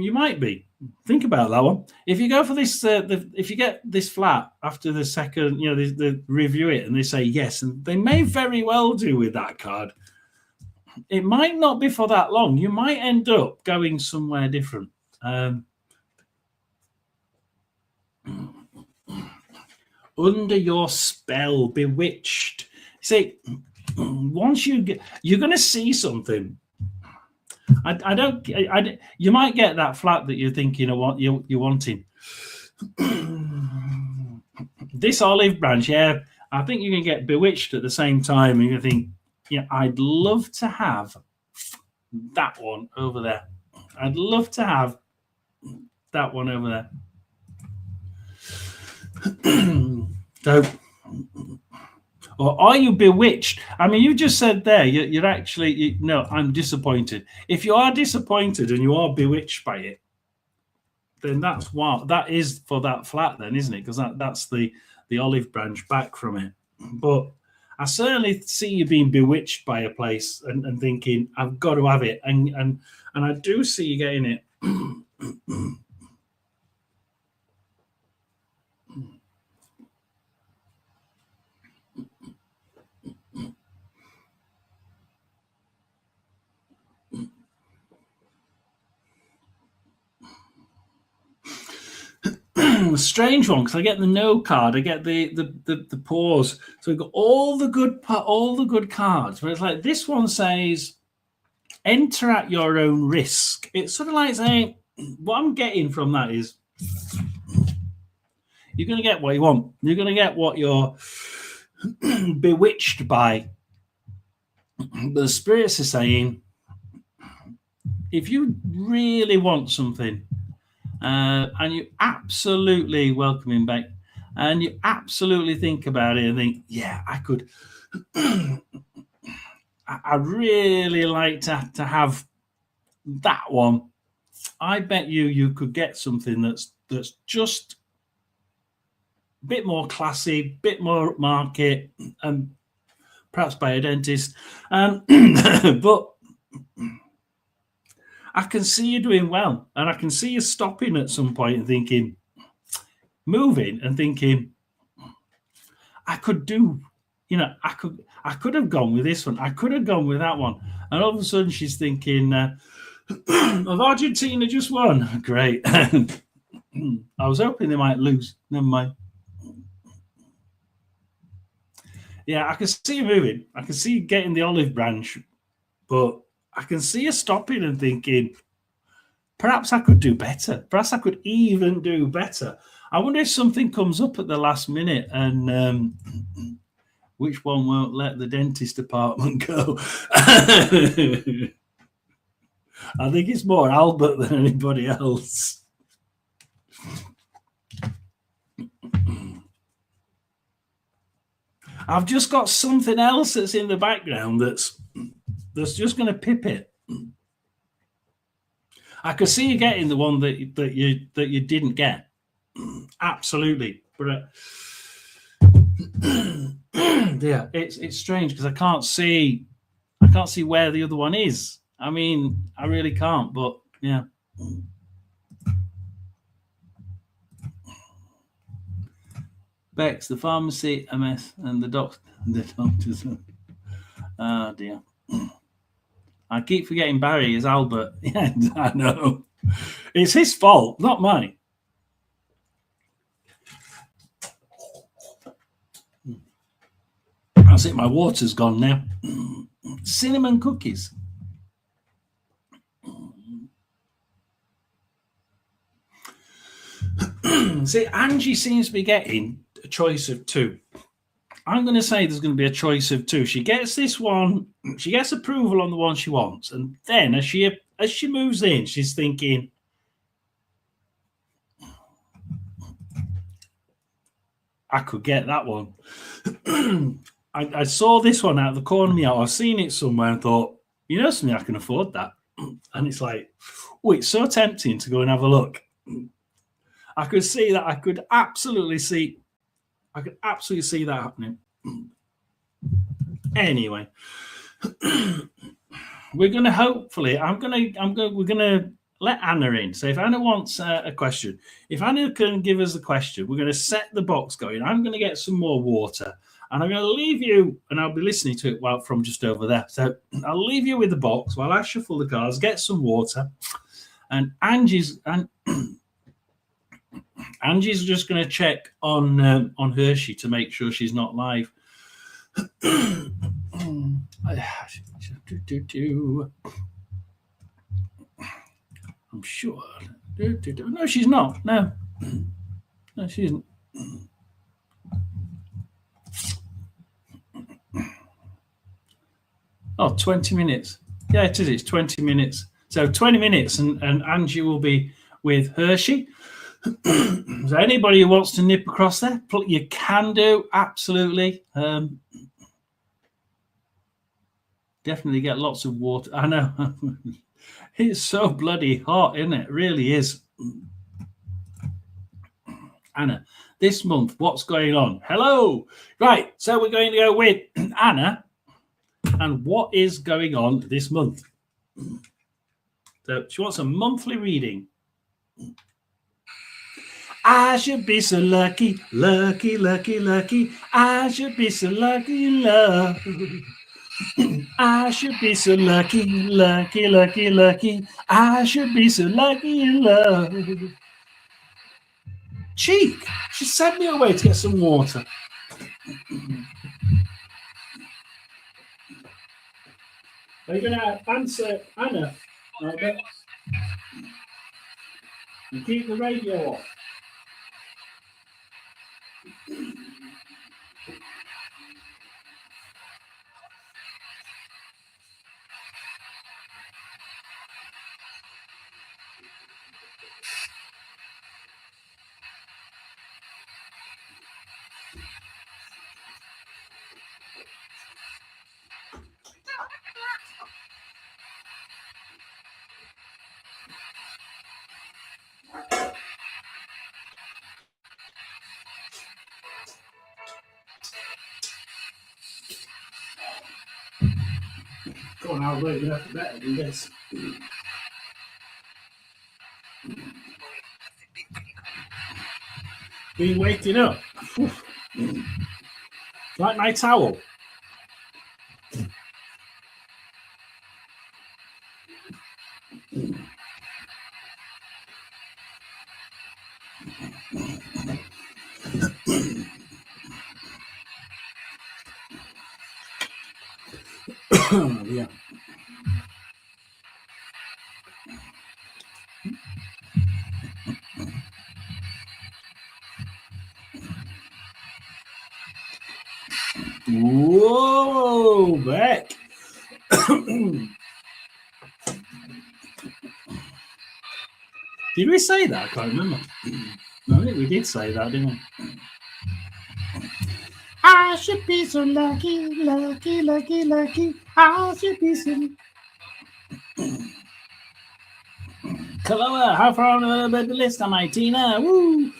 You might be. Think about that one. If you go for this, if you get this flat after the second, they review it and they say yes, and they may very well do with that card. It might not be for that long. You might end up going somewhere different. Under your spell, bewitched. See, once you're going to see something. You might get that flat that you're thinking of what you're wanting. This olive branch, yeah, I think you can get bewitched at the same time, and you think, yeah, I'd love to have that one over there. I'd love to have that one over there. So, or are you bewitched? I mean, you just said there, you're actually, no, I'm disappointed. If you are disappointed and you are bewitched by it, then that's what that is for that flat then, isn't it? Because that's the olive branch back from it. But I certainly see you being bewitched by a place and thinking, I've got to have it. And I do see you getting it. A strange one, because I get the no card, I get the pause. So we've got all the good cards, but it's like this one says enter at your own risk. It's sort of like saying, what I'm getting from that is you're going to get what you want. You're going to get what you're bewitched by. But the spirits are saying, if you really want something, and you absolutely welcome him back, and you absolutely think about it and think, yeah, I could. I'd really like to have that one. I bet you could get something that's just a bit more classy, bit more market, and perhaps by a dentist. But I can see you doing well, and I can see you stopping at some point and thinking, moving and thinking, I could do, I could have gone with this one. I could have gone with that one. And all of a sudden she's thinking, of Argentina just won. Great. I was hoping they might lose. Never mind. Yeah, I can see you moving. I can see you getting the olive branch, but I can see you stopping and thinking, perhaps I could do better. Perhaps I could even do better. I wonder if something comes up at the last minute and which one won't let the dentist department go. I think it's more Albert than anybody else. I've just got something else that's in the background that's just going to pip it. I could see you getting the one that you didn't get. Absolutely, but yeah, it's strange because I can't see where the other one is. I mean, I really can't. But yeah. Bex, the pharmacy, MS, and the doctors. Oh dear. I keep forgetting Barry is Albert. Yeah, I know. It's his fault, not mine. That's it. My water's gone now. Cinnamon cookies. See, Angie seems to be getting a choice of two. I'm going to say there's going to be a choice of two. She gets this one. She gets approval on the one she wants, and then as she moves in, she's thinking, I could get that one. I saw this one out of the corner of my eye. I've seen it somewhere and thought, something, I can afford that. And it's like, oh, it's so tempting to go and have a look. I could see that. I could absolutely see that happening. Anyway, we're going to hopefully, we're going to let Anna in. So if Anna wants a question, if Anna can give us the question, we're going to set the box going. I'm going to get some more water, and I'm going to leave you, and I'll be listening to it while from just over there. So I'll leave you with the box while I shuffle the cards, get some water, and Angie's just going to check on Hershey to make sure she's not live. I'm sure. No, she's not. No, she isn't. Oh, 20 minutes. Yeah, it is. It's 20 minutes. So 20 minutes, and Angie will be with Hershey. So anybody who wants to nip across there, you can do. Absolutely. Definitely get lots of water. I know. It's so bloody hot, isn't it? It really is. Anna, this month, what's going on? Hello. Right. So we're going to go with Anna and what is going on this month. So she wants a monthly reading. I should be so lucky, lucky, lucky, lucky. I should be so lucky in love. I should be so lucky, lucky, lucky, lucky. I should be so lucky in love. Cheek, she sent me away to get some water. Are you going to answer Anna? Okay. And keep the radio off. Go on, I'll wait. You have to better than this. Been waking up. Like my towel. Yeah. Whoa, Beck. Did we say that? I can't remember. No, I think we did say that, didn't we? I should be so lucky, lucky, lucky, lucky. I should be so. Kaloa, how far on the list am I, Tina? Woo!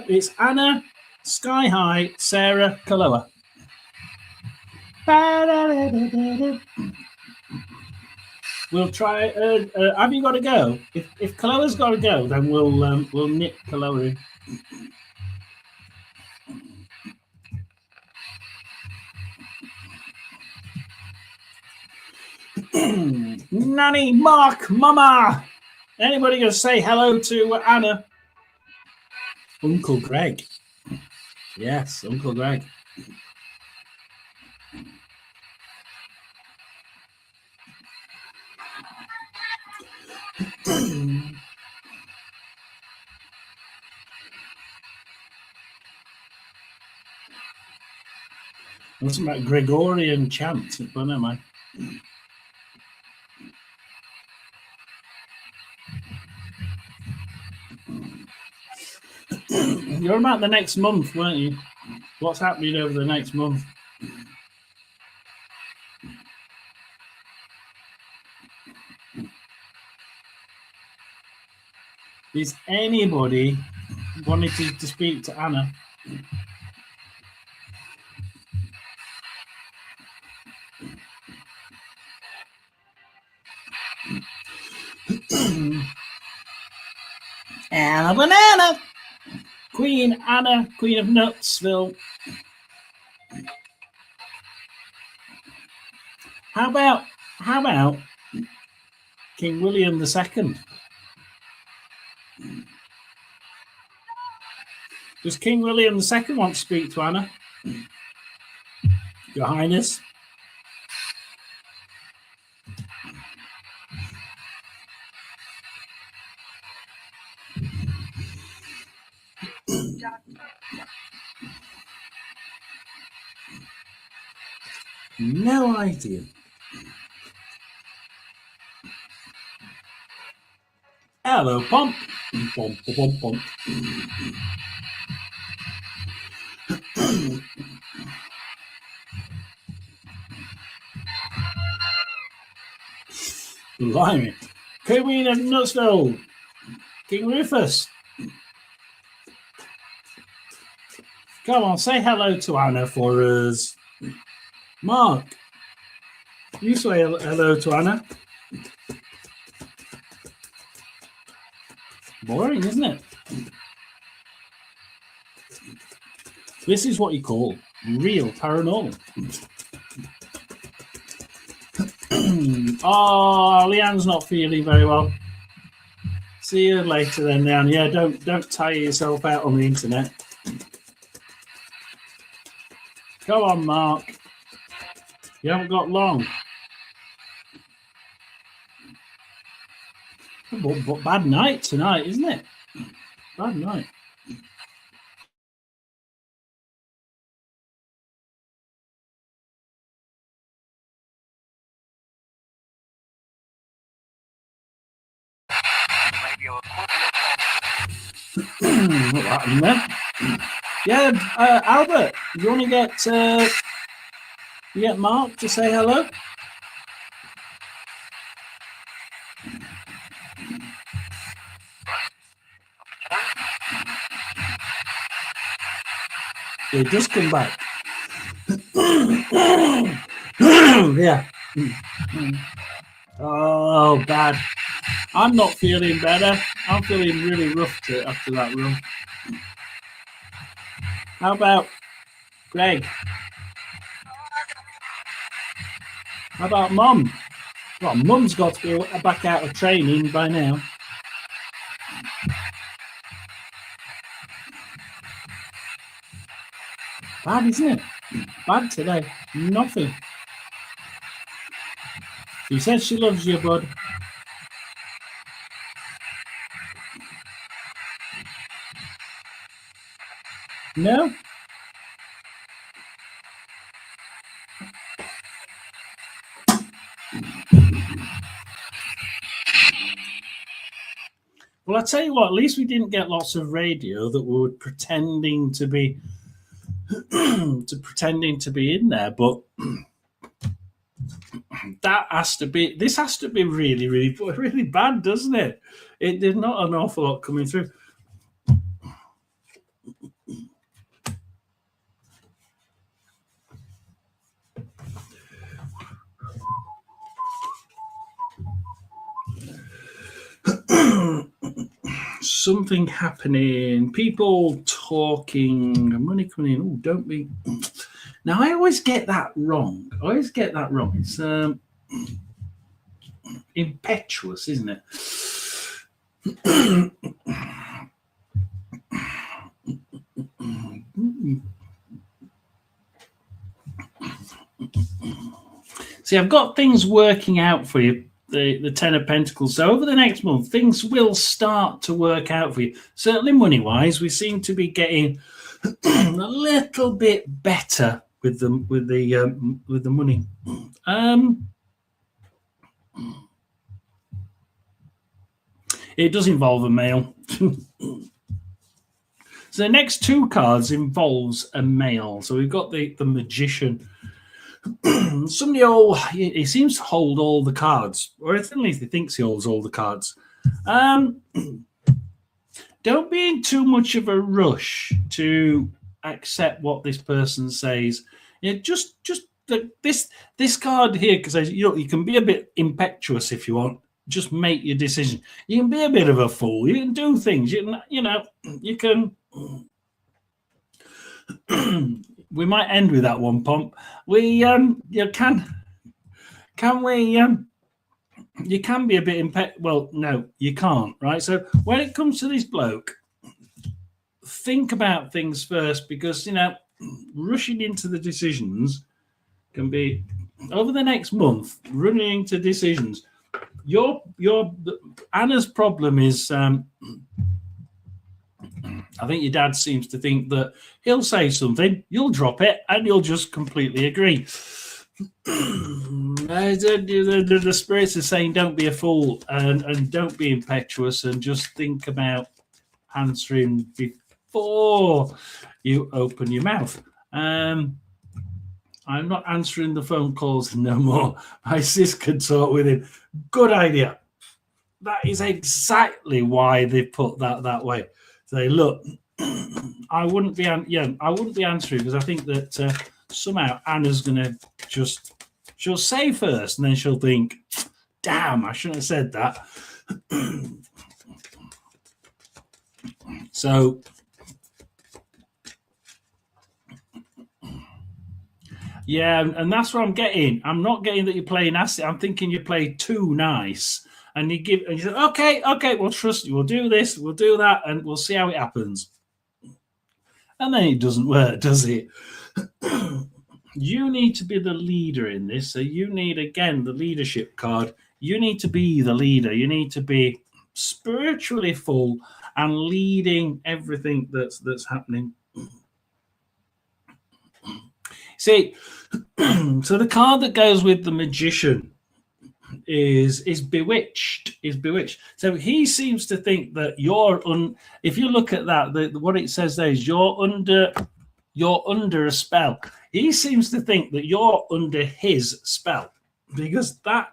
It's Anna, Sky High, Sarah, Kaloa. We'll try. Have you got to go? If Kaloa's got to go, then we'll nip Kaloa in. Nanny, Mark, Mama. Anybody going to say hello to Anna? Uncle Greg. Yes, Uncle Greg. What's about Gregorian chant? But never mind. You're about the next month, weren't you? What's happening over the next month? Is anybody wanting to speak to Anna? Anna Banana. Queen Anna, Queen of Nutsville. How about King William II? Does King William II want to speak to Anna? Your Highness? No idea. Hello, Pomp. Pomp, pomp, pomp. Blimey. Queen of Nutsville. King Rufus. Come on, say hello to Anna for us. Mark, you say hello to Anna. Boring, isn't it? This is what you call real paranormal. Oh, Leanne's not feeling very well. See you later then, Leanne. Yeah, don't tire yourself out on the internet. Come on, Mark. You haven't got long. But bad night tonight, isn't it? Bad night. What happened there? Yeah, Albert, you want to get Mark to say hello? It does come back. Yeah. Oh, bad. I'm not feeling better. I'm feeling really rough after that run. How about Greg? How about Mum? Well, Mum's got to be back out of training by now. Bad, isn't it? Bad today. Nothing. She says she loves you, bud. No? Well, I tell you what, at least we didn't get lots of radio that were pretending to be in there, but this has to be really, really, really bad, doesn't it? There's not an awful lot coming through. Something happening, people talking, money coming in. Oh, don't be. Now, I always get that wrong. It's impetuous, isn't it? See, I've got things working out for you. The Ten of Pentacles. So over the next month, things will start to work out for you. Certainly money-wise, we seem to be getting a little bit better with the money. It does involve a male. So the next two cards involves a male. So we've got the Magician. Somebody he seems to hold all the cards, or at least he thinks he holds all the cards. Don't be in too much of a rush to accept what this person says. Just this card here, because you can be a bit impetuous if you want. just make your decision. You can be a bit of a fool. You can do things. You can. We might end with that one, Pomp. We can we you can be a bit well, no, you can't, right? So when it comes to this bloke, think about things first, because rushing into the decisions can be, over the next month, running into decisions. Your Anna's problem is, I think your dad seems to think that he'll say something, you'll drop it, and you'll just completely agree. The spirits are saying, don't be a fool, and don't be impetuous, and just think about answering before you open your mouth. I'm not answering the phone calls no more. My sis can talk with him. Good idea. That is exactly why they put that way. Say, look, I wouldn't be answering, because I think that somehow Anna's gonna she'll say first, and then she'll think, damn, I shouldn't have said that. So yeah, and that's what I'm getting. I'm not getting that you play nasty. I'm thinking you play too nice, and you say, okay, we'll trust you. We'll do this, we'll do that, and we'll see how it happens. And then it doesn't work, does it? You need to be the leader in this. So you need, again, the leadership card. You need to be the leader. You need to be spiritually full and leading everything that's happening. See, so the card that goes with the magician is bewitched. So he seems to think that if you look at that, what it says there is you're under a spell. He seems to think that you're under his spell, because that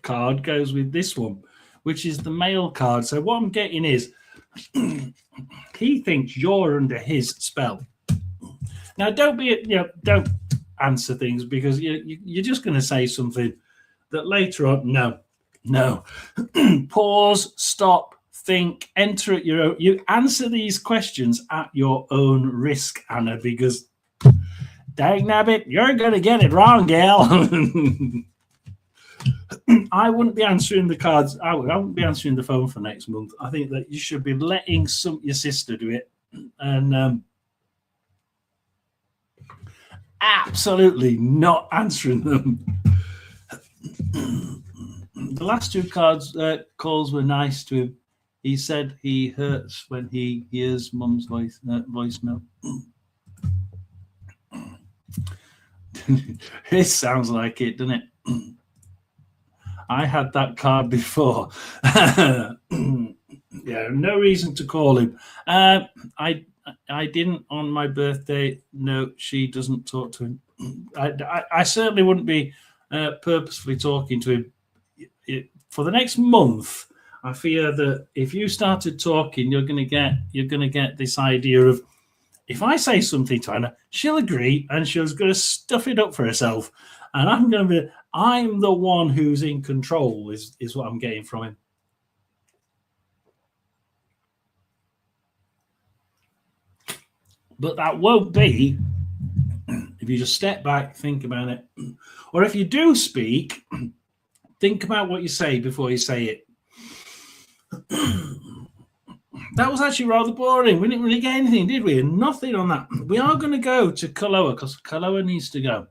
card goes with this one, which is the male card. So what I'm getting is he thinks you're under his spell. Now, don't answer things, because you're just going to say something that later on. No. Pause, stop, think, enter at your own. You answer these questions at your own risk, Anna, because dang nabbit, you're going to get it wrong, gal. I wouldn't be answering the cards. I wouldn't be answering the phone for next month. I think that you should be letting your sister do it, and absolutely not answering them. The last two calls were nice to him. He said he hurts when he hears Mum's voicemail. It sounds like it, doesn't it? I had that card before. Yeah, no reason to call him. I didn't on my birthday. No, she doesn't talk to him. I certainly wouldn't be purposefully talking to him. For the next month, I fear that if you started talking, you're going to get this idea of, if I say something to Anna, she'll agree and she's going to stuff it up for herself, and I'm the one who's in control. Is what I'm getting from him. But that won't be if you just step back, think about it, or if you do speak, think about what you say before you say it. That was actually rather boring. We didn't really get anything, did we? Nothing on that. We are going to go to Kaloa, because Kaloa needs to go.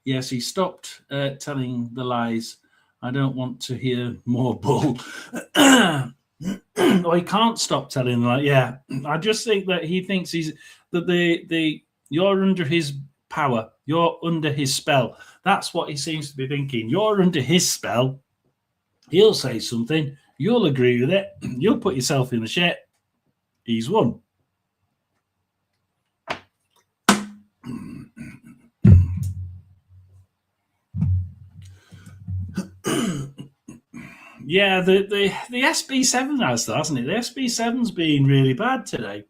Yes, he stopped telling the lies. I don't want to hear more bull. Or he can't stop telling the lies. Yeah, I just think that he thinks that you're under his power. You're under his spell. That's what he seems to be thinking. You're under his spell. He'll say something. You'll agree with it. You'll put yourself in the shit. He's won. Yeah, the SB7 has that, hasn't it? The SB7's been really bad today.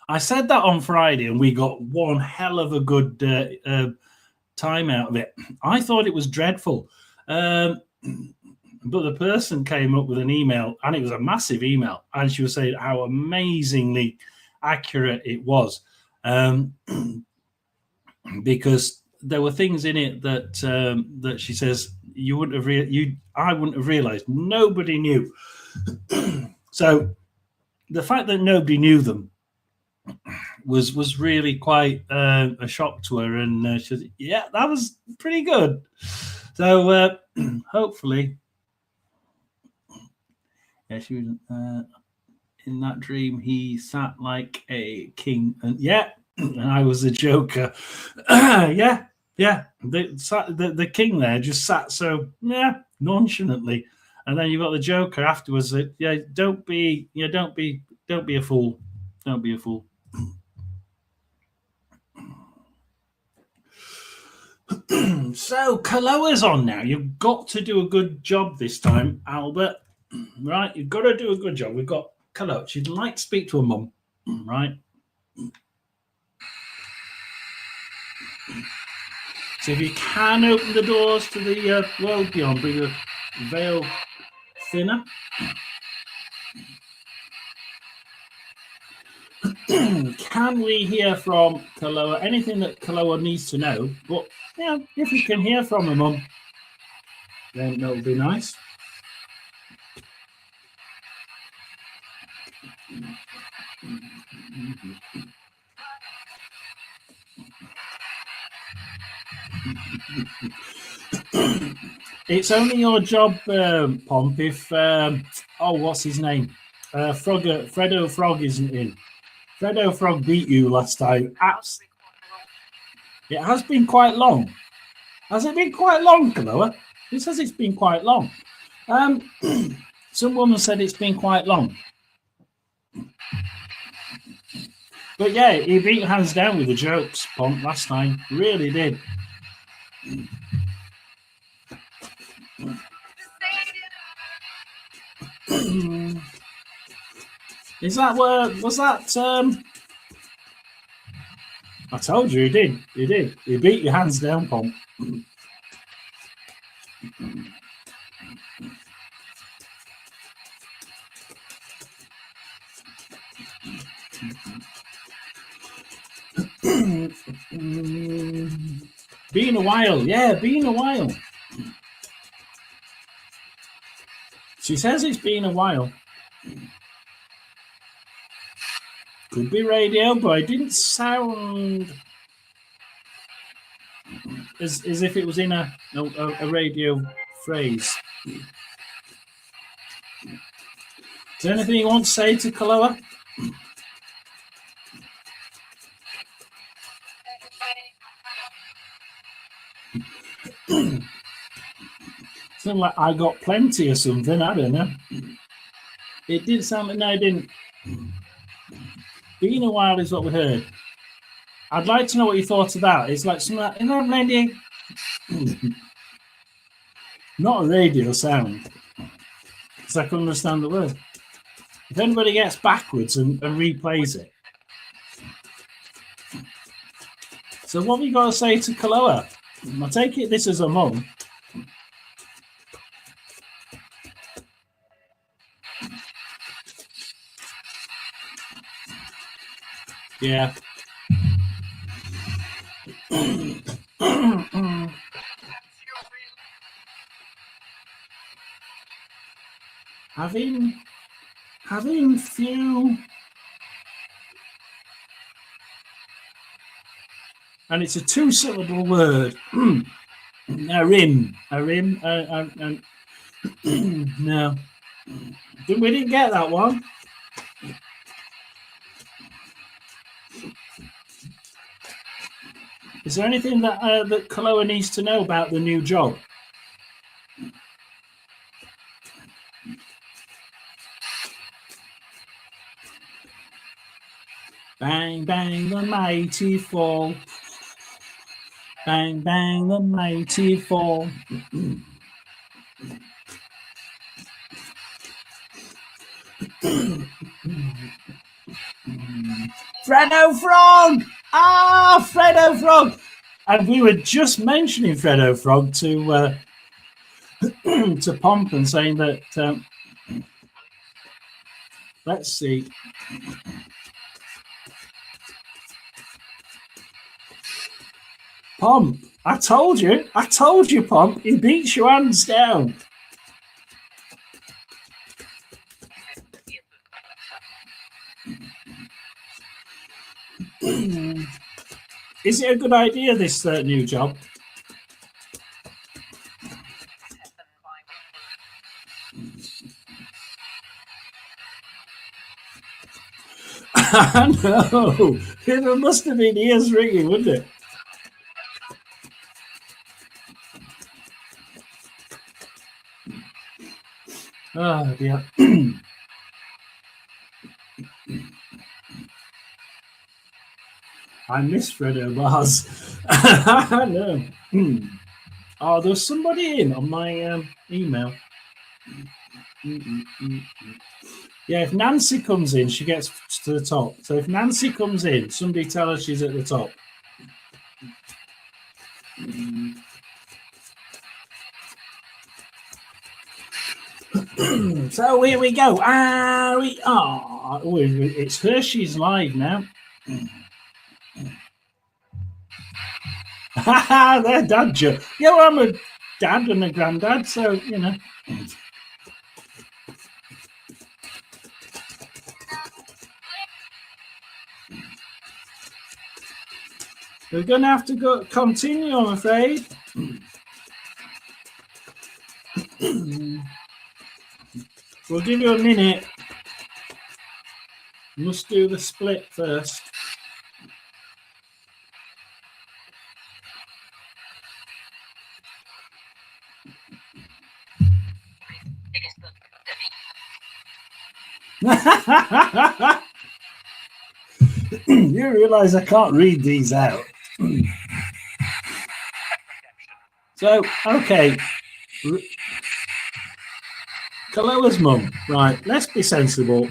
I said that on Friday, and we got one hell of a good time out of it. I thought it was dreadful. But the person came up with an email, and it was a massive email, and she was saying how amazingly accurate it was, because there were things in it that she says I wouldn't have realized. Nobody knew. So the fact that nobody knew them was really quite a shock to her, and she said, "Yeah, that was pretty good." So hopefully, yeah, she was in that dream. He sat like a king, and and I was the Joker. yeah. The king there just sat so nonchalantly, and then you've got the Joker afterwards. Don't be a fool. Don't be a fool. So Kaloa's on now. You've got to do a good job this time, Albert. Right, you've got to do a good job. We've got Kaloa. She'd like to speak to her mum, right? So if you can open the doors to the world beyond, bring the veil thinner. Can we hear from Kaloa? Anything that Kaloa needs to know? But if you can hear from her mum, then that would be nice. It's only your job, Pomp, if what's his name? Fredo Frog isn't in. Fredo Frog beat you last time. It has been quite long. Has it been quite long, Kaloa? It says it's been quite long. Some woman said it's been quite long. But yeah, he beat hands down with the jokes, Pomp, last time. Really did. Is that where was that? I told you he did. He did. He beat your hands down, Pomp. Been a while, been a while. She says it's been a while. Could be radio, but it didn't sound as if it was in a radio phrase. Is there anything you want to say to Kaloa? Something like I got plenty or something. I don't know. It did sound like no, it didn't. Been a while is what we heard. I'd like to know what you thought of that. It's like something like, radio. Not a radio sound. Because I can understand the word. If anybody gets backwards and replays it. So what have you got to say to Kaloa? I take it this is a mum. Yeah. Having few, and it's a 2-syllable word. Arim. No, we didn't get that one. Is there anything that Kaloa needs to know about the new job? Bang, bang, the mighty fall. Bang, bang, the mighty fall. Fredo Frog! Ah, Fredo Frog! And we were just mentioning Fredo Frog to to Pomp and saying that. Let's see. Pomp, I told you, Pomp. He beats you hands down. Is it a good idea, this new job? I know. It must have been ears ringing, wouldn't it? Oh, dear. I miss Fredo Bars. I know. Oh, there's somebody in on my email. Yeah, if Nancy comes in, she gets to the top. So if Nancy comes in, somebody tell her she's at the top. So here we go. We are. It's Hershey's live now. They're dad joke. Yeah, well, I'm a dad and a granddad, so you know. We're going to have to continue, I'm afraid. We'll give you a minute. Must do the split first. You realize I can't read these out. So, okay. Kaloa's mum. Right, let's be sensible.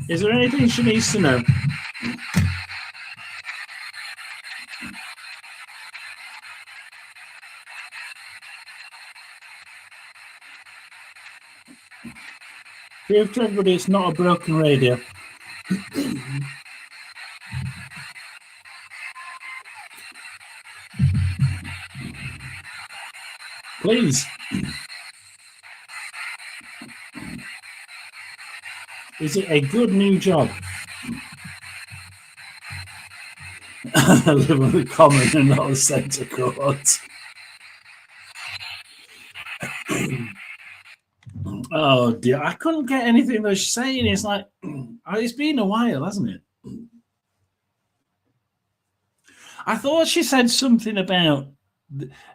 Is there anything she needs to know? Prove to everybody it's not a broken radio. Please. Is it a good new job? I live on the common and not a centre court. Oh dear, I couldn't get anything that she's saying. It's like, it's been a while, hasn't it? I thought she said something about,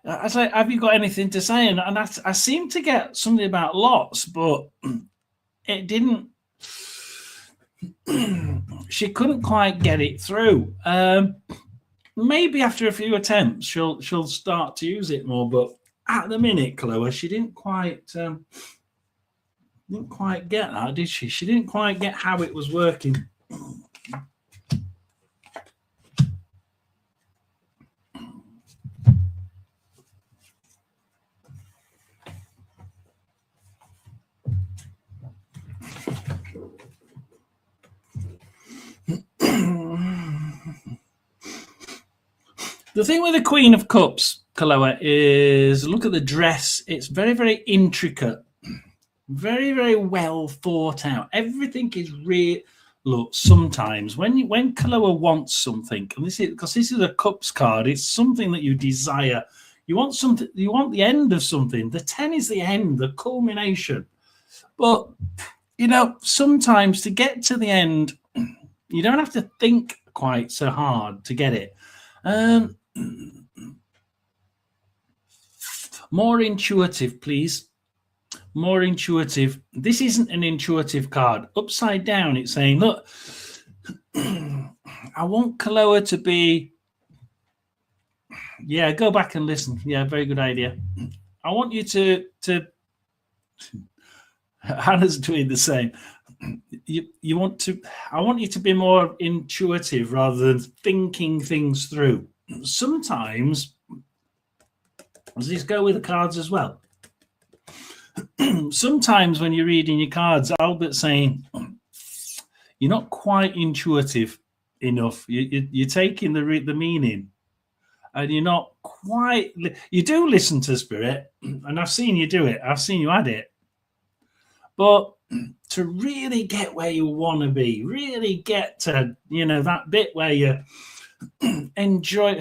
I was like, have you got anything to say? And I seemed to get something about lots, but it didn't, she couldn't quite get it through. Maybe after a few attempts, she'll start to use it more, but at the minute, Chloe, she didn't quite get that, did she? She didn't quite get how it was working. The thing with the Queen of Cups, Kaloa, is look at the dress. It's very, very intricate. Very, very well thought out. Everything is real. Look, sometimes when Kaloa wants something, and this is a cups card, it's something that you desire. You want something. You want the end of something. The 10 is the end, the culmination. But you know, sometimes to get to the end, you don't have to think quite so hard to get it. More intuitive, please. More intuitive. This isn't an intuitive card. Upside down, it's saying, look, I want Kaloa to be... Yeah, go back and listen. Yeah, very good idea. I want you to... Hannah's doing the same. you want to. I want you to be more intuitive rather than thinking things through. Sometimes, does this go with the cards as well? Sometimes when you're reading your cards, Albert's saying you're not quite intuitive enough. You're taking the meaning, and you're not quite. You do listen to spirit, and I've seen you do it. I've seen you add it, but to really get where you want to be, really get to that bit where you enjoy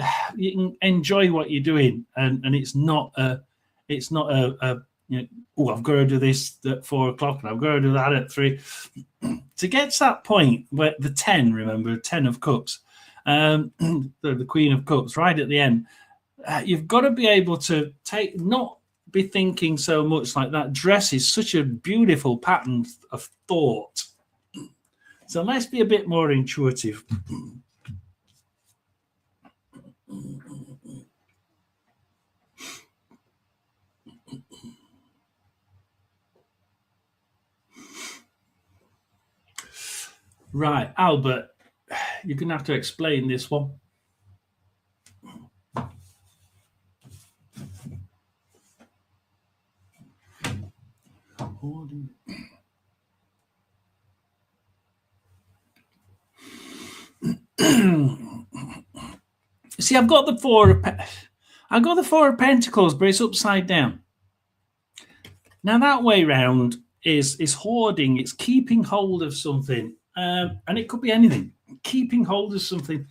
what you're doing, and it's not a oh, I've got to do this at 4 o'clock and I've got to do that at 3. To get to that point where the 10, remember, 10 of cups, the Queen of Cups, right at the end, you've got to be able to not be thinking so much like that dress is such a beautiful pattern of thought. So let's be a bit more intuitive. Right, Albert, you're going to have to explain this one. See, I've got the Four of Pentacles, but it's upside down. Now that way round is hoarding. It's keeping hold of something, and it could be anything. Keeping hold of something.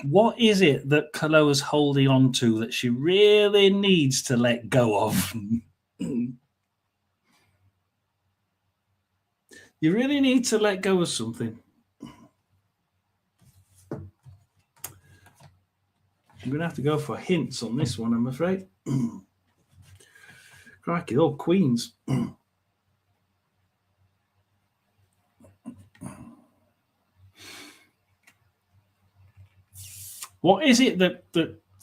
What is it that Kaloa's holding on to that she really needs to let go of? You really need to let go of something. I'm going to have to go for hints on this one, I'm afraid. Crikey, all queens. What is it that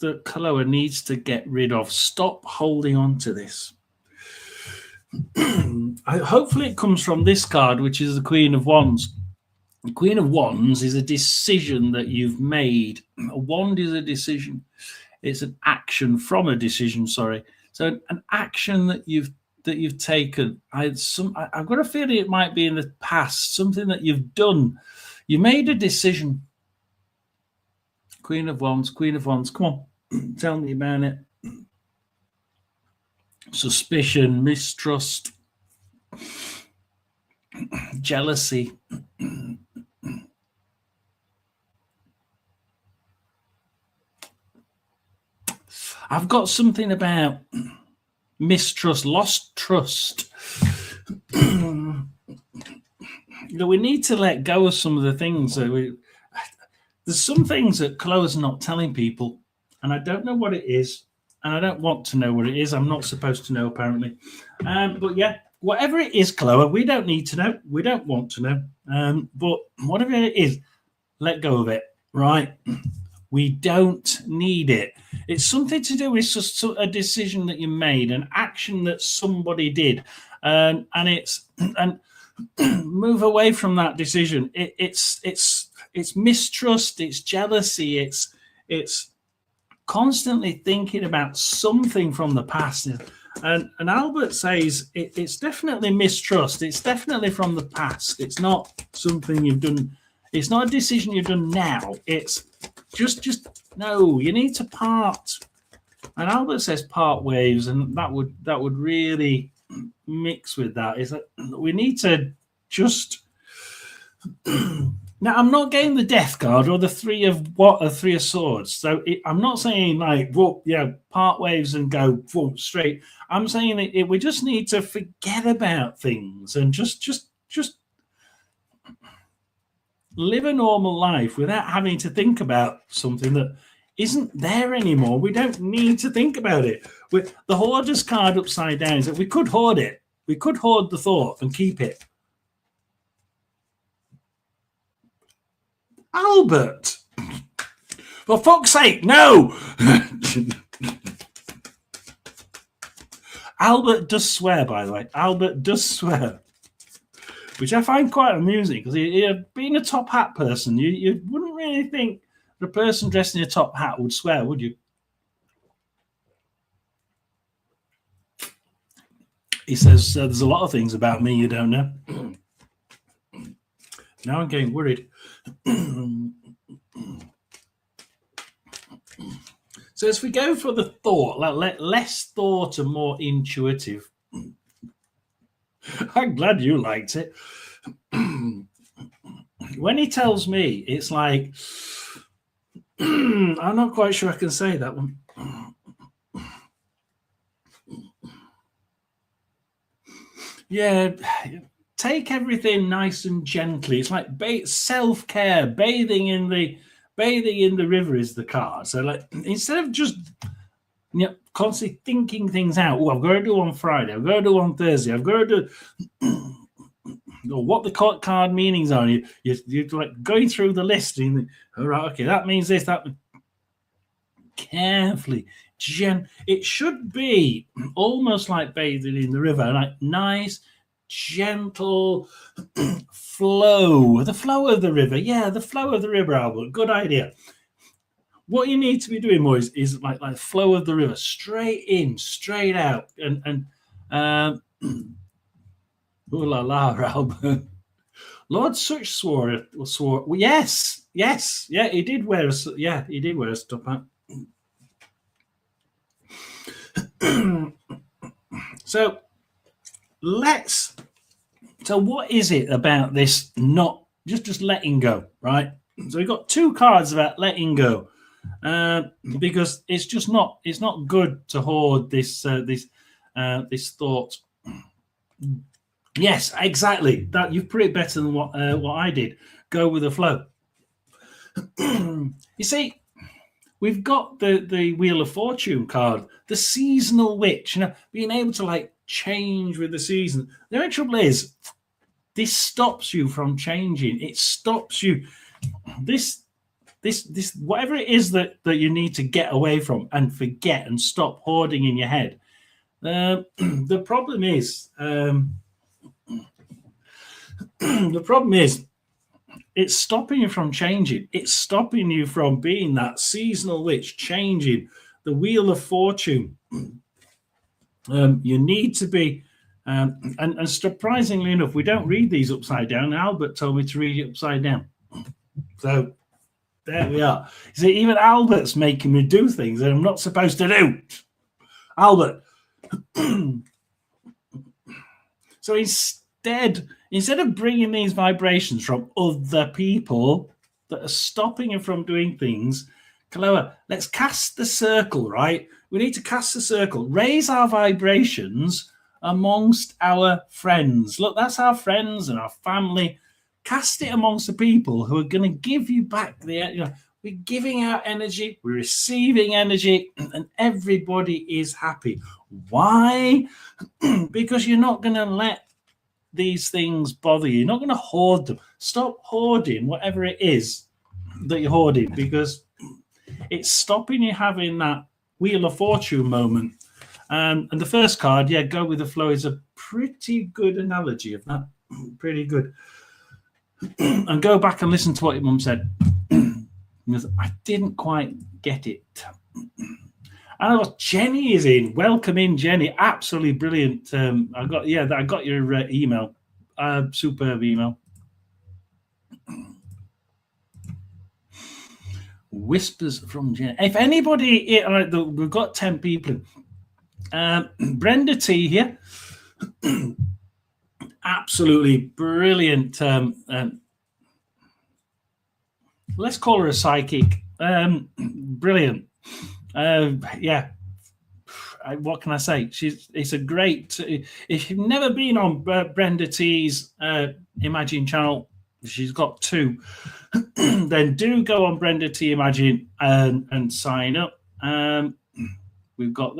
Kaloa needs to get rid of? Stop holding on to this. Hopefully it comes from this card, which is the Queen of Wands. The Queen of Wands is a decision that you've made. A wand is a decision. It's an action from a decision, sorry. So an action that you've taken. I've got a feeling it might be in the past, something that you've done. You made a decision. Queen of Wands, come on, tell me about it. Suspicion, mistrust, jealousy. I've got something about mistrust, lost trust. We need to let go of some of the things that there's some things that Kaloa's not telling people, and I don't know what it is, and I don't want to know what it is. I'm not supposed to know, apparently. But yeah, whatever it is, Kaloa, we don't need to know. We don't want to know. But whatever it is, let go of it, right? We don't need it. It's something to do with just a decision that you made, an action that somebody did, and move away from that decision. It's mistrust, it's jealousy, it's constantly thinking about something from the past. And Albert says it's definitely mistrust. It's definitely from the past. It's not something you've done. It's not a decision you've done now. It's just no. You need to part. And Albert says part ways, and that would really mix with that. Is that we need to just. Now, I'm not getting the Death card or the Three of Swords. So I'm not saying like, well, yeah, part ways and go straight. I'm saying we just need to forget about things and just live a normal life without having to think about something that isn't there anymore. We don't need to think about it. With the Hoarder's card upside down is that we could hoard it. We could hoard the thought and keep it. Albert, for fuck's sake, no. Albert does swear, by the way. Albert does swear, which I find quite amusing because being a top hat person, you wouldn't really think the person dressed in a top hat would swear, would you? He says, there's a lot of things about me you don't know. Now I'm getting worried. So as we go for the thought, less thought and more intuitive. I'm glad you liked it. When he tells me, it's like, I'm not quite sure I can say that one. Yeah, take everything nice and gently. It's like self-care. Bathing in the river is the card. So like instead of just constantly thinking things out. Oh, I've got to do on Friday. I've got to do on Thursday. I've got to do what the card meanings are. You're like going through the list and you think, all right, okay, that means this, that. Carefully. It should be almost like bathing in the river, like nice, gentle flow. The flow of the river. Yeah, the flow of the river, Albert. Good idea. What you need to be doing more is like flow of the river, straight in, straight out, and ooh la la, Albert. Lord Such swore. Well, yes, yeah, he did wear a top hat. So what is it about this not just letting go, right? So we've got two cards about letting go, because it's not good to hoard this thought. Yes, exactly. That you've put it better than what I did. Go with the flow. You see, we've got the Wheel of Fortune card, the seasonal witch, being able to like change with the season. The only trouble is this stops you from changing. It stops you. This whatever it is that you need to get away from and forget and stop hoarding in your head. The problem is it's stopping you from changing. It's stopping you from being that seasonal witch, changing the Wheel of Fortune. You need to be, and surprisingly enough, we don't read these upside down. Albert told me to read it upside down. So there we are. See, even Albert's making me do things that I'm not supposed to do. Albert. So instead of bringing these vibrations from other people that are stopping you from doing things, Kaloa, let's cast the circle, right? We need to cast the circle, raise our vibrations amongst our friends. Look, that's our friends and our family. Cast it amongst the people who are going to give you back we're giving out energy, we're receiving energy, and everybody is happy. Why? Because you're not going to let these things bother you. You're not going to hoard them. Stop hoarding whatever it is that you're hoarding, because it's stopping you having that Wheel of Fortune moment. And the first card, go with the flow, is a pretty good analogy of that. Pretty good. And go back and listen to what your mum said. I didn't quite get it. And Jenny is in. Welcome in, Jenny. Absolutely brilliant. I got your email. Superb email. Whispers from Jenny. If anybody, we've got 10 people. Brenda T here. Absolutely brilliant. Let's call her a psychic. Brilliant. What can I say? It's a great. If you've never been on Brenda T's Imagine channel, she's got 2. Then do go on Brenda T Imagine and sign up. We've got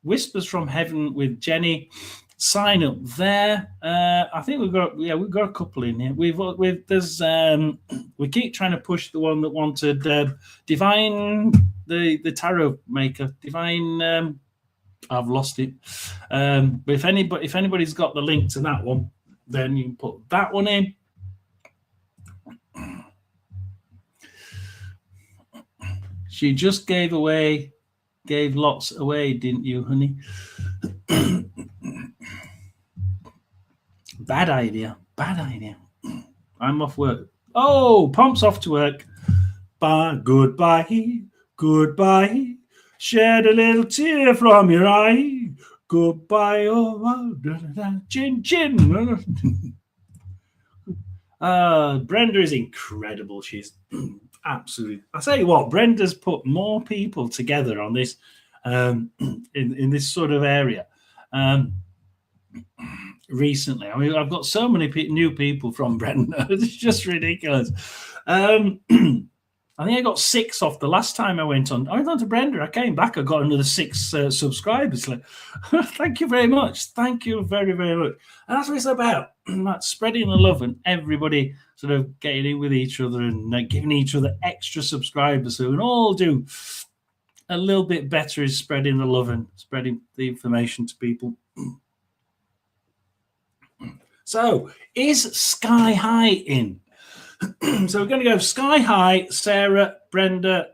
Whispers from Heaven with Jenny. Sign up there. I think we've got a couple in here. We keep trying to push the one that wanted Divine, the tarot maker, Divine. I've lost it. But if anybody's got the link to that one, then you can put that one in. She just gave lots away, didn't you, honey? Bad idea. I'm off work. Oh, Pomp's off to work. Bye, goodbye. Shed a little tear from your eye. Goodbye, oh, chin. Brenda is incredible. She's absolutely. I tell you what, Brenda's put more people together on this, in this sort of area. Recently, I mean, I've got so many new people from Brenda. It's just ridiculous. I think I got 6 off the last time I went on. I went on to Brenda. I came back. I got another 6 subscribers. Like, thank you very much. Thank you very, very much. And that's what it's about. That's spreading the love and everybody sort of getting in with each other and giving each other extra subscribers so we can all do a little bit better is spreading the love and spreading the information to people. So, is Sky High in? So we're going to go Sky High, Sarah, Brenda,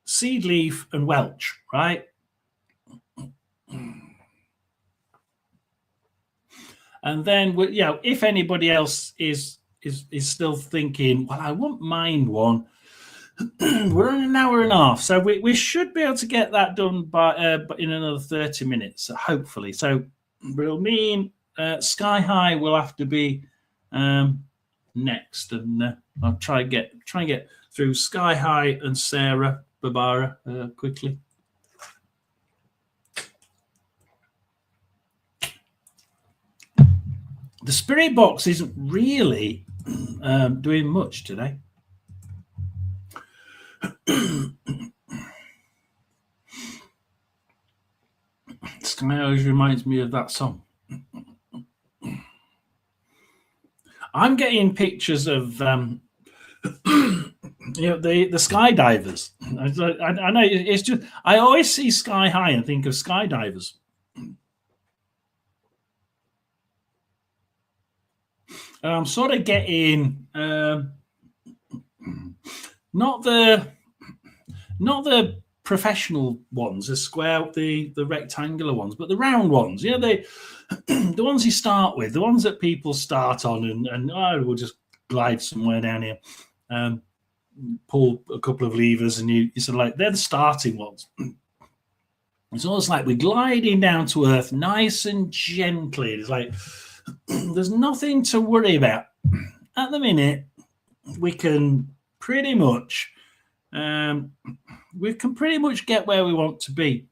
Seedleaf, and Welch, right? And then, if anybody else is still thinking, well, I won't mind one. We're on an hour and a half, so we should be able to get that done by in another 30 minutes, hopefully. So we'll mean Sky High will have to be next, and I'll try and get through Sky High and Sarah Barbara quickly. The spirit box isn't really doing much today. Sky always reminds me of that song. I'm getting pictures of the skydivers. I know it's just I always see Sky High and think of skydivers. And I'm sort of getting not the professional ones, the square, the rectangular ones, but the round ones. Yeah, the ones you start with, the ones that people start on, and we'll just glide somewhere down here, pull a couple of levers, and you sort of like they're the starting ones. It's almost like we're gliding down to earth, nice and gently. It's like there's nothing to worry about at the minute. We can pretty much get where we want to be.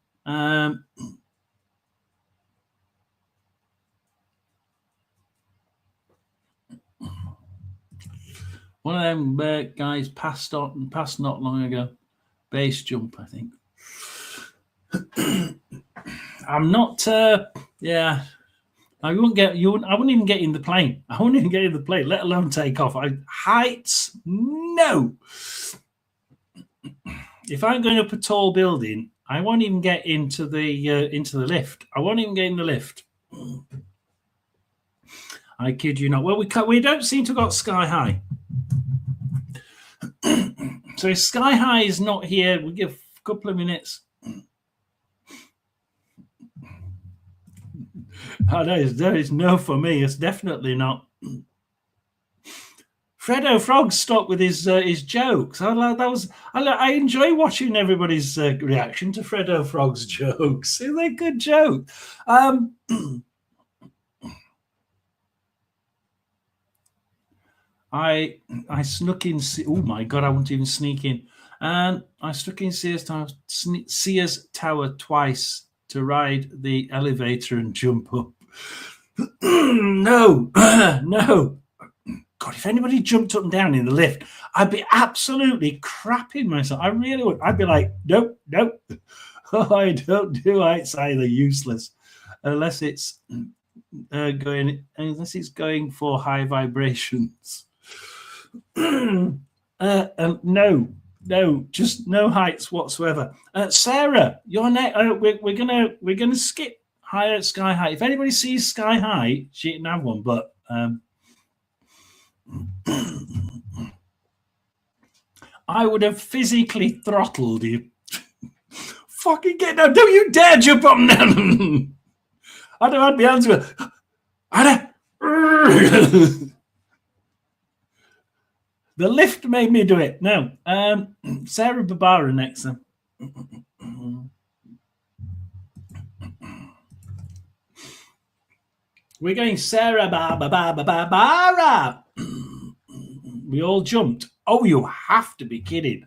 One of them guys passed not long ago. Base jump, I think. I'm not. I wouldn't even get in the plane. I wouldn't even get in the plane, let alone take off. Heights, no. If I'm going up a tall building, I won't even get into the lift. I won't even get in the lift. I kid you not. Well, we don't seem to have got Sky High. So if Sky High is not here, we'll give a couple of minutes. There is no for me. It's definitely not. Fredo Frog stopped with his jokes. I enjoy watching everybody's reaction to Fredo Frog's jokes. They're good jokes. I snuck in. Oh my god! I won't even sneak in. And I snuck in Sears Tower twice to ride the elevator and jump up. No. God, if anybody jumped up and down in the lift, I'd be absolutely crapping myself. I really would. I'd be like, nope. Oh, I don't do heights either. Useless, unless it's going for high vibrations. No. No, just no heights whatsoever. Sarah, your next. We're gonna skip higher Sky High. If anybody sees Sky High, she can have one. But I would have physically throttled you. Fucking get down! Don't you dare jump up and down! I'd have had my hands with. The lift made me do it. No. Sarah Barbara next. We're going Sarah Barbara. We all jumped. Oh, you have to be kidding.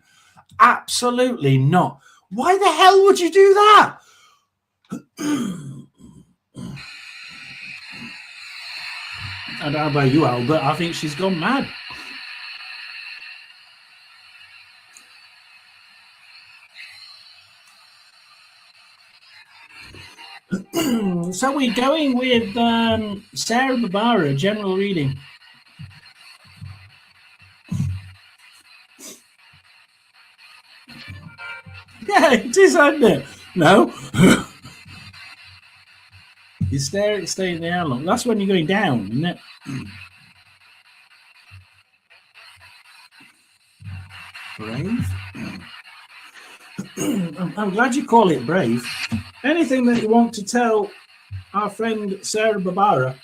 Absolutely not. Why the hell would you do that? I don't know about you, Albert. I think she's gone mad. So we're going with Sarah Barbara, general reading. Yeah, it is, isn't it? No. You stay in the air long. That's when you're going down, isn't it? Brave. I'm glad you call it brave. Anything that you want to tell our friend Sarah Barbara?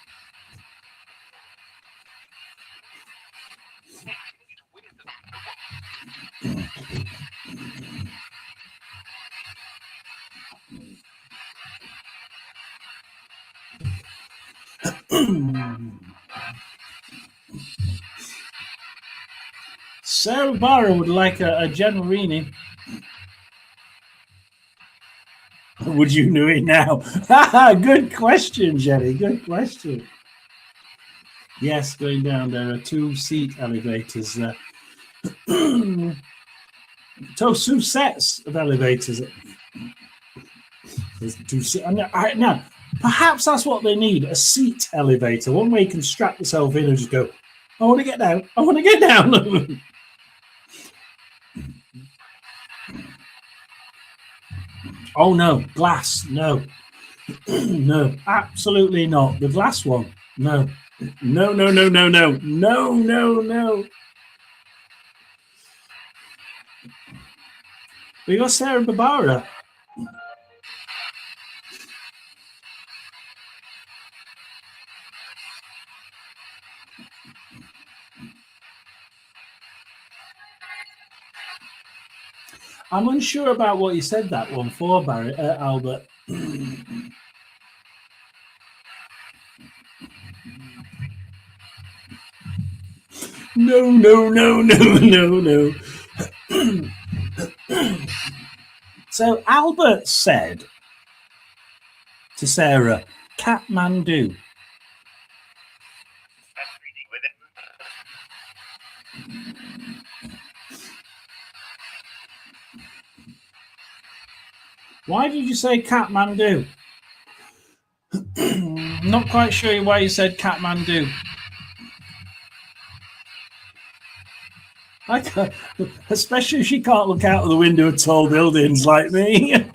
Sarah Barbara would like a general reading. Would you know it now? Good question, Jenny. Good question. Yes, going down, there are 2 seat elevators there. 2 sets of elevators. There's 2 seats. Now, perhaps that's what they need, a seat elevator. One way you can strap yourself in and just go, I want to get down. I want to get down. Oh, no. Glass. No. No. Absolutely not. The glass one. No. No, no, no, no, no. No, no, no. We got Sarah Barbara. I'm unsure about what you said that one for, Barry, Albert. No, no, no, no, no, no. So Albert said to Sarah, Kathmandu. Why did you say Kathmandu? Not quite sure why you said Kathmandu. Especially if she can't look out of the window of tall buildings like me.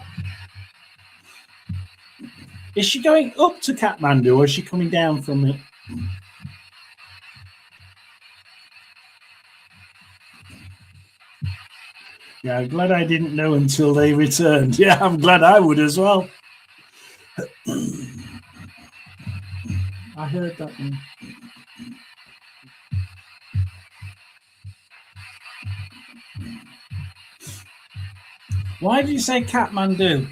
Is she going up to Kathmandu or is she coming down from it? Yeah, I'm glad I didn't know until they returned. Yeah, I'm glad I would as well. I heard that one. Why did you say Kathmandu?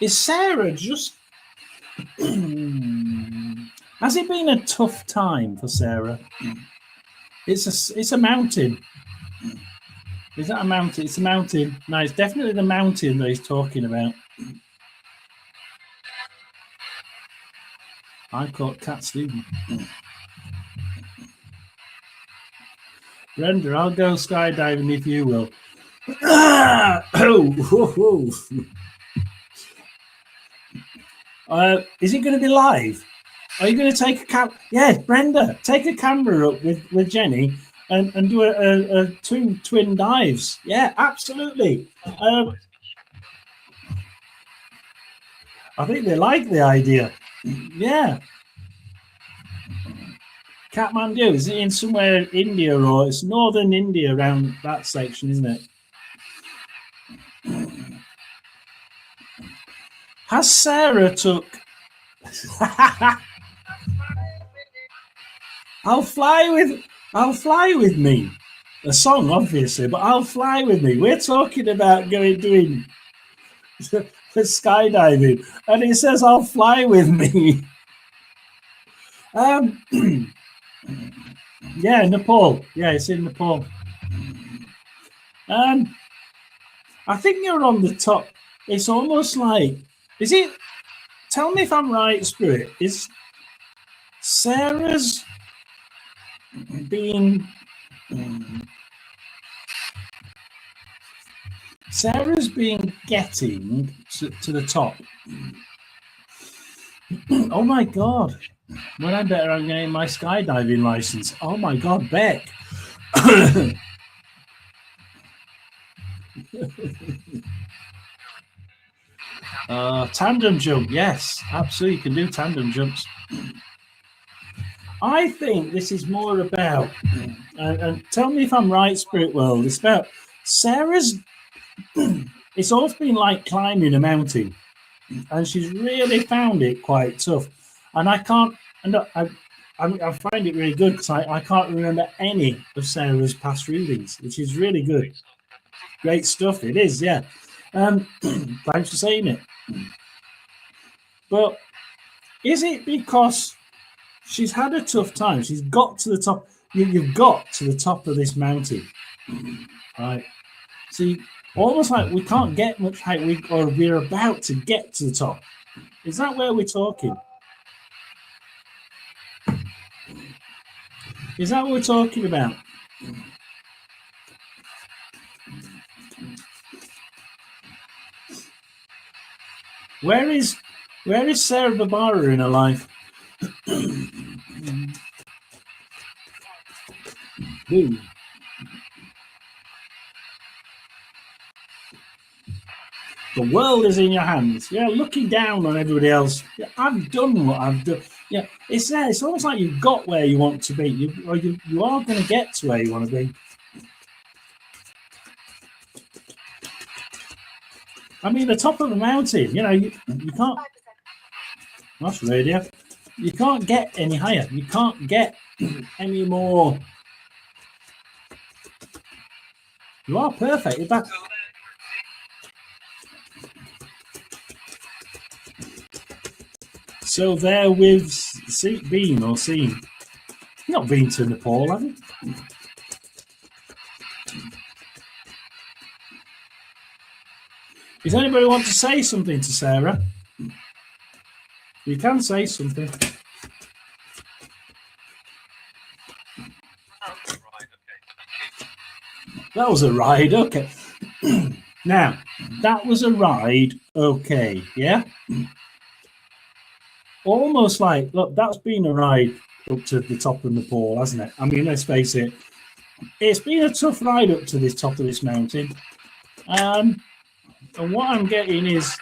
Is Sarah just... Has it been a tough time for Sarah? It's a mountain. Is that a mountain? It's a mountain. No, it's definitely the mountain that he's talking about. I caught Cat Stephen. Brenda, I'll go skydiving if you will. Is it going to be live? Are you going to take a Yeah, Brenda, take a camera up with Jenny and do a twin dives. Yeah, absolutely. I think they like the idea. Yeah. Kathmandu, is it in somewhere India, or it's northern India around that section, isn't it? Has Sarah took I'll fly with me. A song, obviously, but I'll fly with me. We're talking about doing skydiving, and it says I'll fly with me. Yeah, Nepal. Yeah, it's in Nepal. I think you're on the top. It's almost like, is it? Tell me if I'm right, Spirit. Is Sarah's being getting to the top? Oh my God. When I better I'm getting my skydiving license. Oh my God, Beck. Tandem jump, yes, absolutely. You can do tandem jumps. I think this is more about, and tell me if I'm right, Spirit World, it's about Sarah's, it's always been like climbing a mountain, and she's really found it quite tough. And I can't, and I find it really good because I can't remember any of Sarah's past readings, which is really good. Great stuff, it is, yeah. Thanks for saying it. But is it because she's had a tough time? She's got to the top. You've got to the top of this mountain, right? See, almost like we can't get much height, or we're about to get to the top. Is that where we're talking? Is that what we're talking about? Where is Sarah Barbara in her life? Ooh. The world is in your hands. Yeah, looking down on everybody else. Yeah, I've done what I've done. Yeah, it's there. It's almost like you've got where you want to be. You are going to get to where you want to be. I mean, the top of the mountain. You know, you can't. That's radio. You can't get any higher. You can't get any more. You are perfect. In fact, so there with been or seen. You've not been to Nepal, have you? Does anybody want to say something to Sarah? You can say something. That was a ride, okay. Now, that was a ride, okay, yeah? Almost like, look, that's been a ride up to the top of Nepal, hasn't it? I mean, let's face it, it's been a tough ride up to this top of this mountain. And what I'm getting is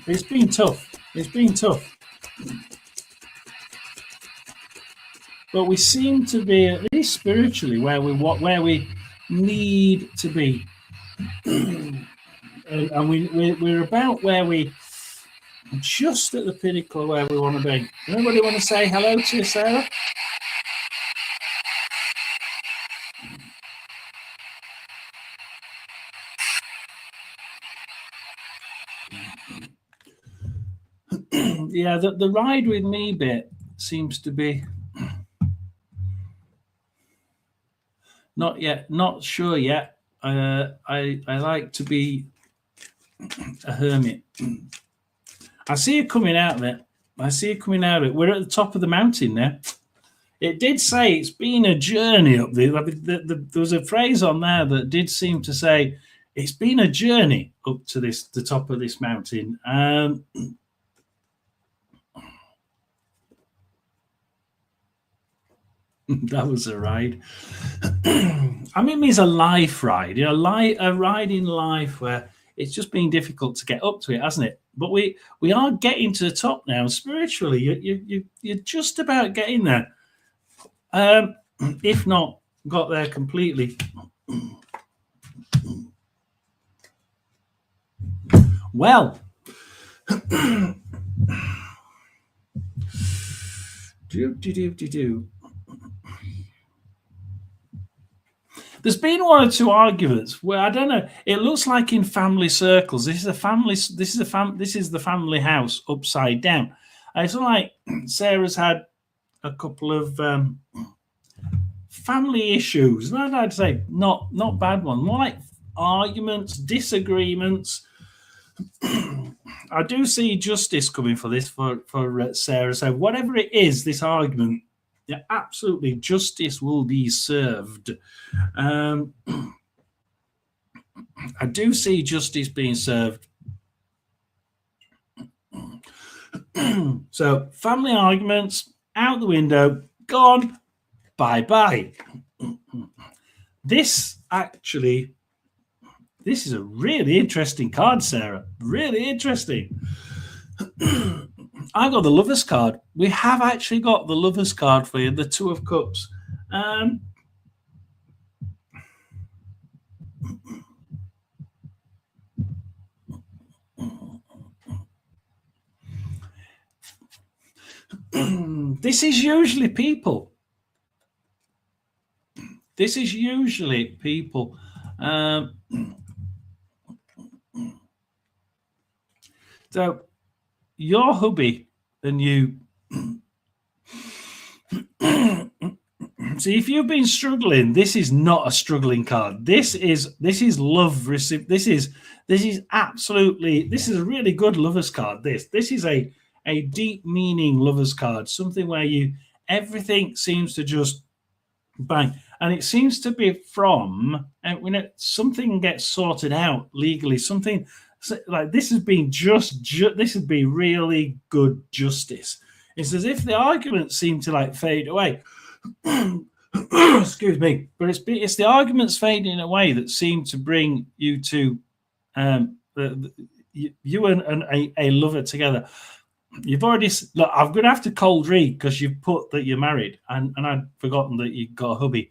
it's been tough. It's been tough. But we seem to be, at least spiritually, where we need to be. And we're about where we just at the pinnacle of where we want to be. Anybody want to say hello to you, Sarah? Yeah, the ride with me bit seems to be not sure yet. I like to be a hermit. I see you coming out there. We're at the top of the mountain now. it did say it's been a journey up there. There was a phrase on there that did seem to say it's been a journey up to the top of this mountain. That was a ride. I mean, it means a life ride, a ride in life where it's just been difficult to get up to it, hasn't it? But we are getting to the top now. Spiritually, you're just about getting there. If not got there completely. Well, There's been one or two arguments where I don't know. It looks like in family circles. This is the family house upside down. And it's like Sarah's had a couple of family issues. And I'd say not bad ones, more like arguments, disagreements. I do see justice coming for this for Sarah. So whatever it is, this argument, yeah, absolutely, justice will be served. I do see justice being served. So family arguments out the window, gone, bye. This is a really interesting card, Sarah. Really interesting. I got the Lover's card. We have actually got the Lover's card for you, the Two of Cups. This is usually people. So your hubby and you. See, if you've been struggling, this is not a struggling card. This is love. This is a really good Lover's card. This is a deep meaning Lover's card. Something where everything seems to just bang, and it seems to be from when something gets sorted out legally. Something like this has been this would be really good justice. It's as if the arguments seem to fade away. Excuse me, but it's the arguments fading away that seem to bring you to you and a lover together. You've already look. I'm going to have to cold read because you've put that you're married, and I'd forgotten that you got a hubby,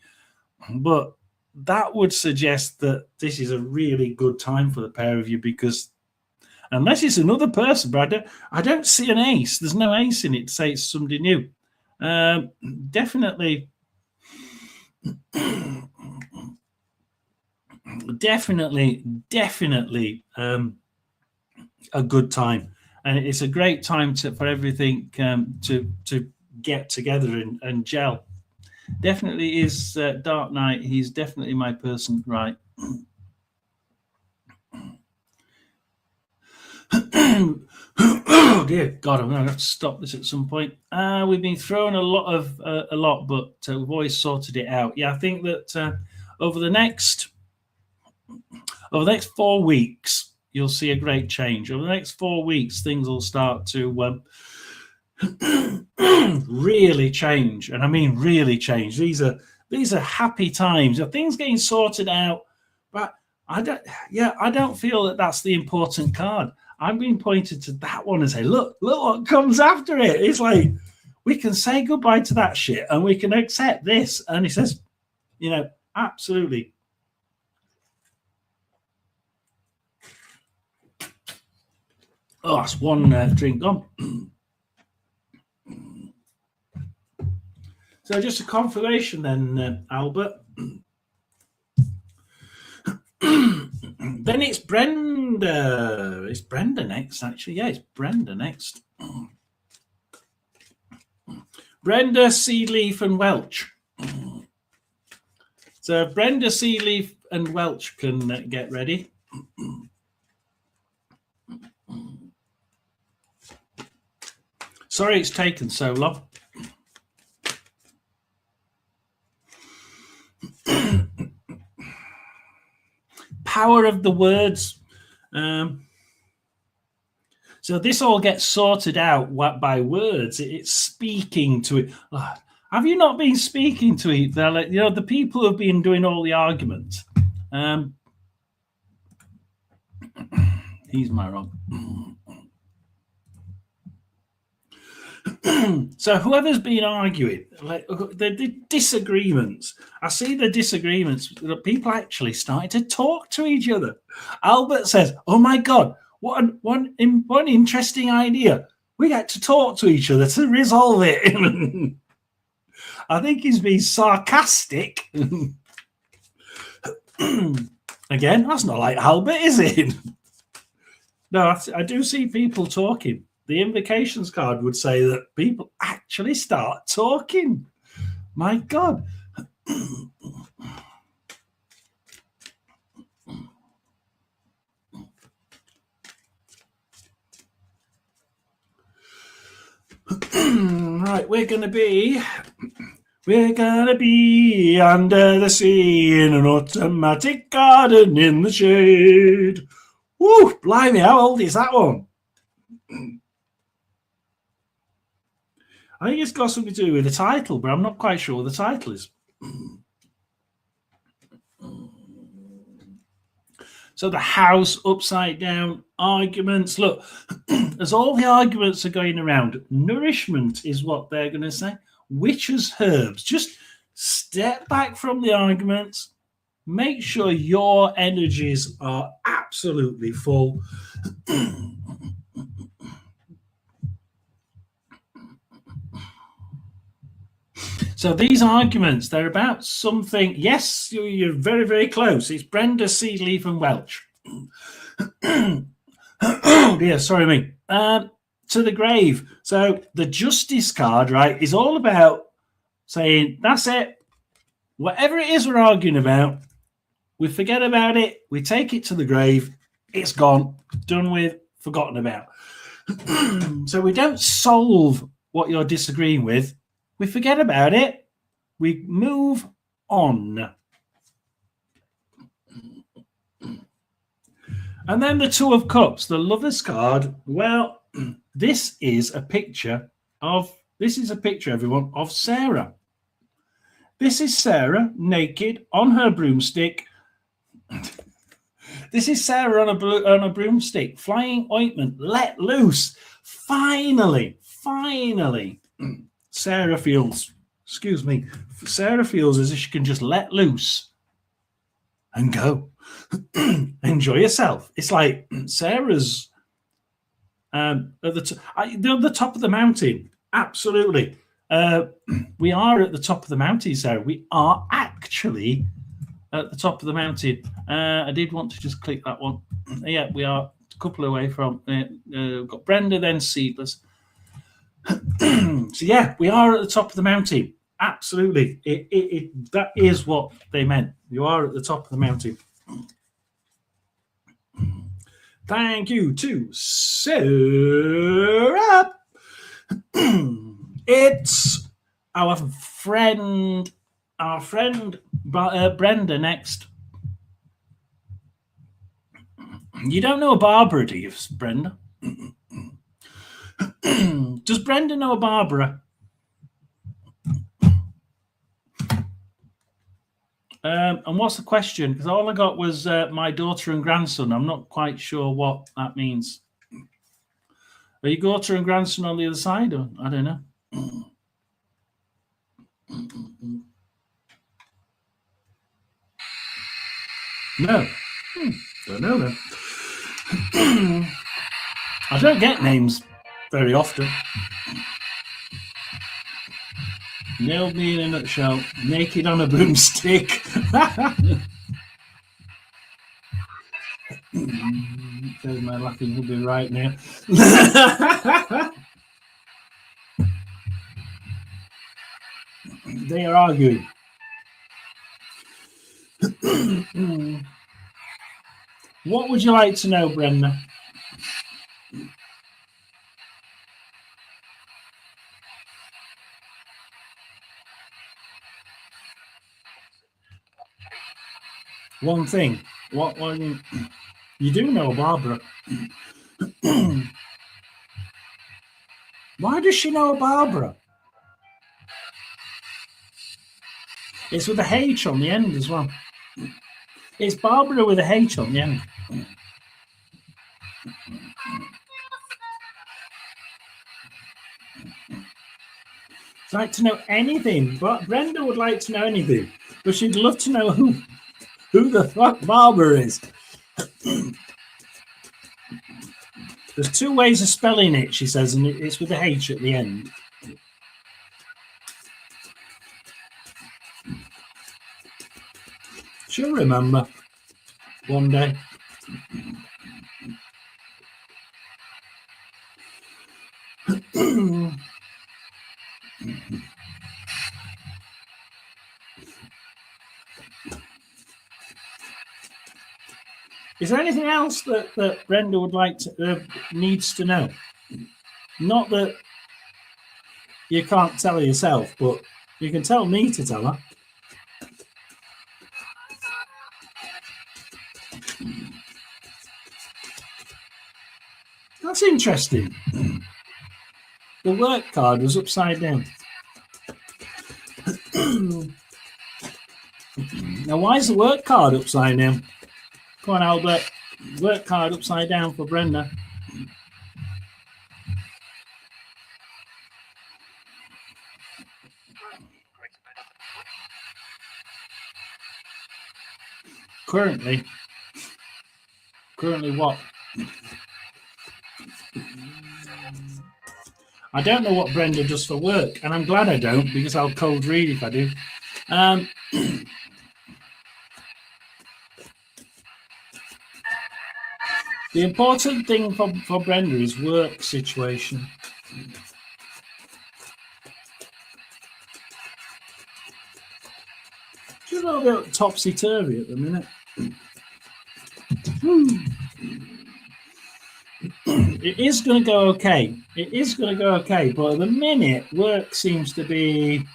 but that would suggest that this is a really good time for the pair of you, because unless it's another person, but I don't see an ace. There's no ace in it to say it's somebody new. Definitely a good time, and it's a great time for everything to get together and gel. Definitely is Dark Knight. He's definitely my person, right? Oh dear God, I'm going to have to stop this at some point. We've been throwing a lot, but we've always sorted it out. Yeah, I think that over the next 4 weeks, you'll see a great change. Over the next 4 weeks, things will start to really change, and I mean really change. These are happy times. Things getting sorted out, but I don't feel that that's the important card. I'm being pointed to that one and say, look what comes after it. It's like we can say goodbye to that shit and we can accept this. And he says, absolutely. Oh, that's one drink gone. So just a confirmation then, Albert. Then it's Brenda. It's Brenda next, actually. Yeah, it's Brenda next. Brenda, Seedleaf, and Welch. So Brenda, Seedleaf, and Welch can get ready. Sorry it's taken so long. power of the words. So this all gets sorted out by words. It's speaking to it. Oh, have you not been speaking to it? They're like, the people who've been doing all the arguments. He's my wrong. So whoever's been arguing, like the disagreements, I see the disagreements. People actually started to talk to each other. Albert says, "Oh my God, what one interesting idea! We get to talk to each other to resolve it." I think he's being sarcastic. Again, that's not like Albert, is it? No, I do see people talking. The invocations card would say that people actually start talking. My God. Right, we're gonna be under the sea in an automatic garden in the shade. Woo, blimey, how old is that one? I think it's got something to do with the title, but I'm not quite sure what the title is. So the house upside down, arguments. Look, as all the arguments are going around, nourishment is what they're going to say. Witches' herbs. Just step back from the arguments. Make sure your energies are absolutely full. So these arguments, they're about something. Yes, you're very, very close. It's Brenda, Seedleaf, and Welch. Oh dear, sorry me. To the grave. So the justice card, right, is all about saying, that's it. Whatever it is we're arguing about, we forget about it. We take it to the grave. It's gone, done with, forgotten about. So we don't solve what you're disagreeing with. We forget about it. We move on. And then the Two of Cups, the Lover's card. Well, this is a picture, everyone, of Sarah. This is Sarah naked on her broomstick. This is Sarah on a broomstick, flying ointment, let loose. Finally, Sarah feels as if she can just let loose and go. Enjoy yourself. It's like Sarah's at the top of the mountain. Absolutely. We are at the top of the mountain, Sarah. We are actually at the top of the mountain. I did want to just click that one. Yeah, we are a couple away from we've got Brenda, then Seedless. So yeah, we are at the top of the mountain. Absolutely. That is what they meant. You are at the top of the mountain. Thank you to Sarah. It's our friend Brenda next. You don't know Barbara, do you, Brenda? Does Brenda know Barbara? And what's the question? Because all I got was my daughter and grandson. I'm not quite sure what that means. Are your daughter and grandson on the other side? Or I don't know. No. Don't know then. I don't get names very often. Nailed me in a nutshell. Naked on a broomstick. There's my laughing will be right now. They are arguing. What would you like to know, Brenda? One thing. What you do know Barbara? Why does she know Barbara? It's with a H on the end as well. It's Barbara with a H on the end. She'd like to know anything, but Brenda would like to know anything, but she'd love to know who the fuck Barbara is. There's two ways of spelling it, she says, and it's with a H at the end. She'll remember one day. Is there anything else that Brenda would like to needs to know? Not that you can't tell her yourself, but you can tell me to tell her. That's interesting. The work card was upside down. Now, why is the work card upside down? Come on, Albert. Work card upside down for Brenda. Currently what? I don't know what Brenda does for work, and I'm glad I don't, because I'll cold read if I do. The important thing for Brenda is work situation. She's a little bit topsy-turvy at the minute. It is going to go okay. It is going to go okay, but at the minute, work seems to be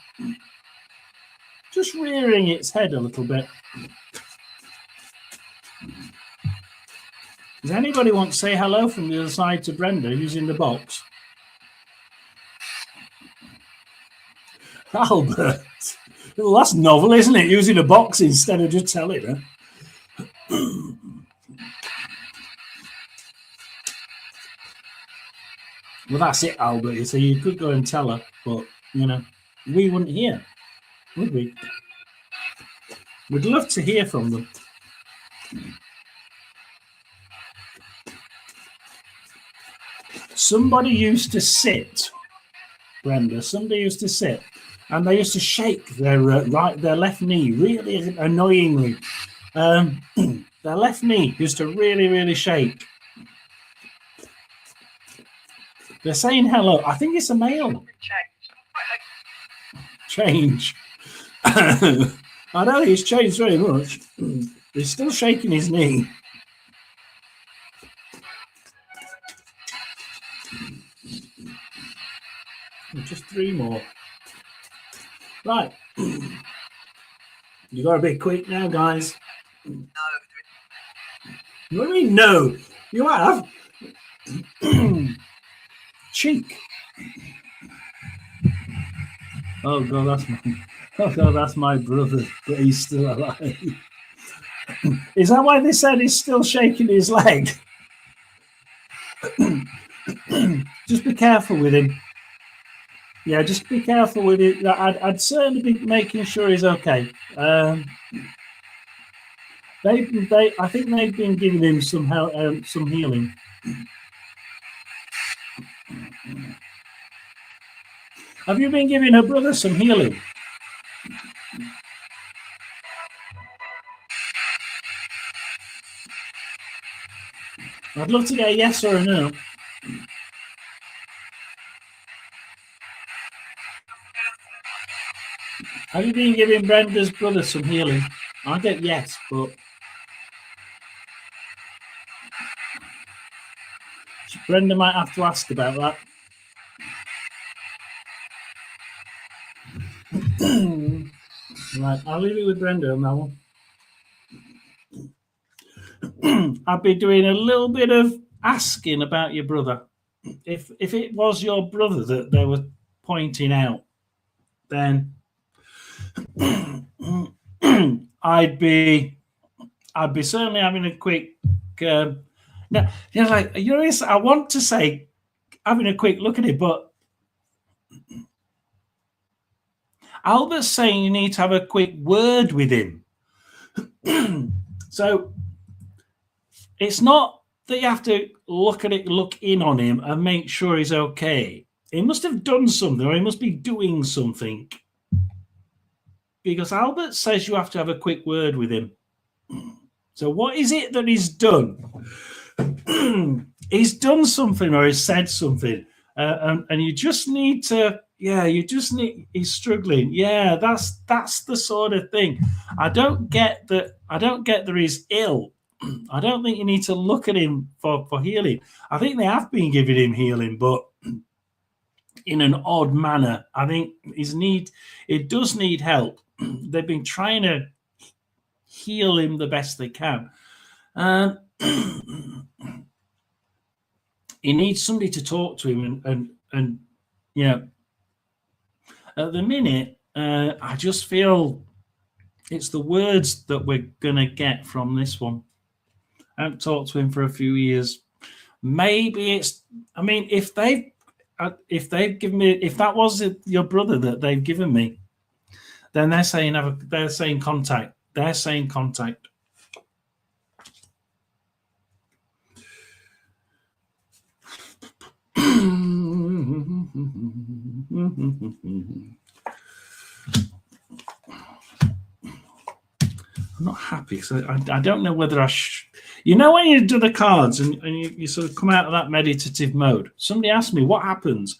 just rearing its head a little bit. Does anybody want to say hello from the other side to Brenda, who's in the box? Albert. Well, that's novel, isn't it? Using a box instead of just telling her. Well, that's it, Albert. So you could go and tell her, but, you know, we wouldn't hear, would we? We'd love to hear from them. Somebody used to sit, Brenda, somebody used to sit, and they used to shake their left knee really annoyingly. Their left knee used to really, really shake. They're saying hello. I think it's a male. Change. I know he's changed very much. He's still shaking his knee. Just 3 more. Right. You got to be quick now, guys. No. What do you mean, no? You have? Cheek. Oh God, that's my brother, but he's still alive. Is that why they said he's still shaking his leg? Just be careful with him. Yeah, just be careful with it. I'd certainly be making sure he's okay. I think they've been giving him some help, some healing. Have you been giving her brother some healing? I'd love to get a yes or a no. Have you been giving Brenda's brother some healing? I get yes, but Brenda might have to ask about that. Right, I'll leave it with Brenda on that one. I'd be doing a little bit of asking about your brother. If it was your brother that they were pointing out, then I'd be certainly having a quick. No, like I want to say having a quick look at it, but Albert's saying you need to have a quick word with him. So it's not that you have to look at it, look in on him, and make sure he's okay. He must have done something, or he must be doing something. Because Albert says you have to have a quick word with him. So what is it that he's done? He's done something, or he's said something, and you just need to. Yeah, you just need. He's struggling. Yeah, that's the sort of thing. I don't get that. I don't get that he's ill. I don't think you need to look at him for healing. I think they have been giving him healing, but in an odd manner. I think it does need help. They've been trying to heal him the best they can. He needs somebody to talk to him, and yeah. At the minute, I just feel it's the words that we're gonna get from this one. I haven't talked to him for a few years. Maybe it's. I mean, if they've given me, if that was your brother that they've given me, then they're saying contact. They're saying contact. I'm not happy because I don't know whether I you know, when you do the cards and you sort of come out of that meditative mode, somebody asked me what happens,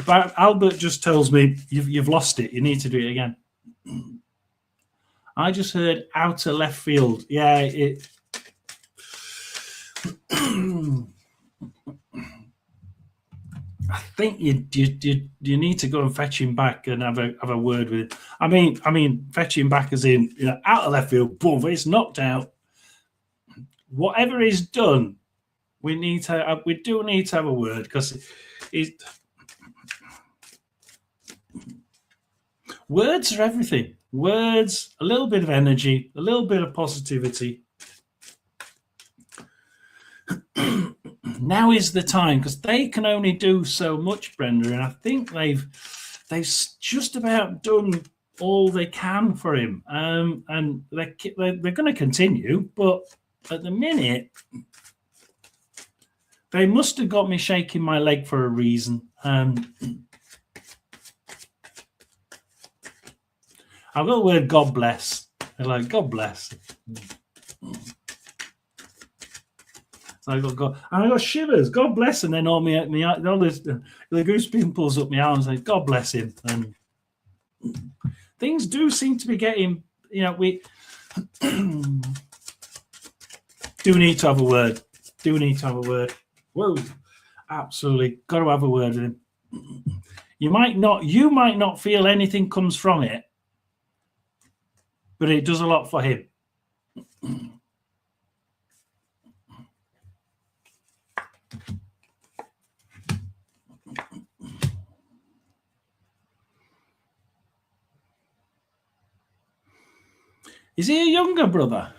but Albert just tells me you've lost it, you need to do it again. I just heard outer left field. Yeah, it I think you need to go and fetch him back and have a word with him. I mean, fetch him back as in, you know, out of left field, boom, it's knocked out. Whatever he's done, we do need to have a word, because words are everything. Words, a little bit of energy, a little bit of positivity. Now is the time, because they can only do so much, Brenda, and I think they've just about done all they can for him, and they're going to continue. But at the minute, they must have got me shaking my leg for a reason. I've got the word God bless. They're like, God bless. So I got shivers. God bless, and then all the goose pimples up my arms. Like, God bless him. And things do seem to be getting. You know, we do need to have a word. Whoa, absolutely got to have a word with him. You might not feel anything comes from it, but it does a lot for him. Is he a younger brother?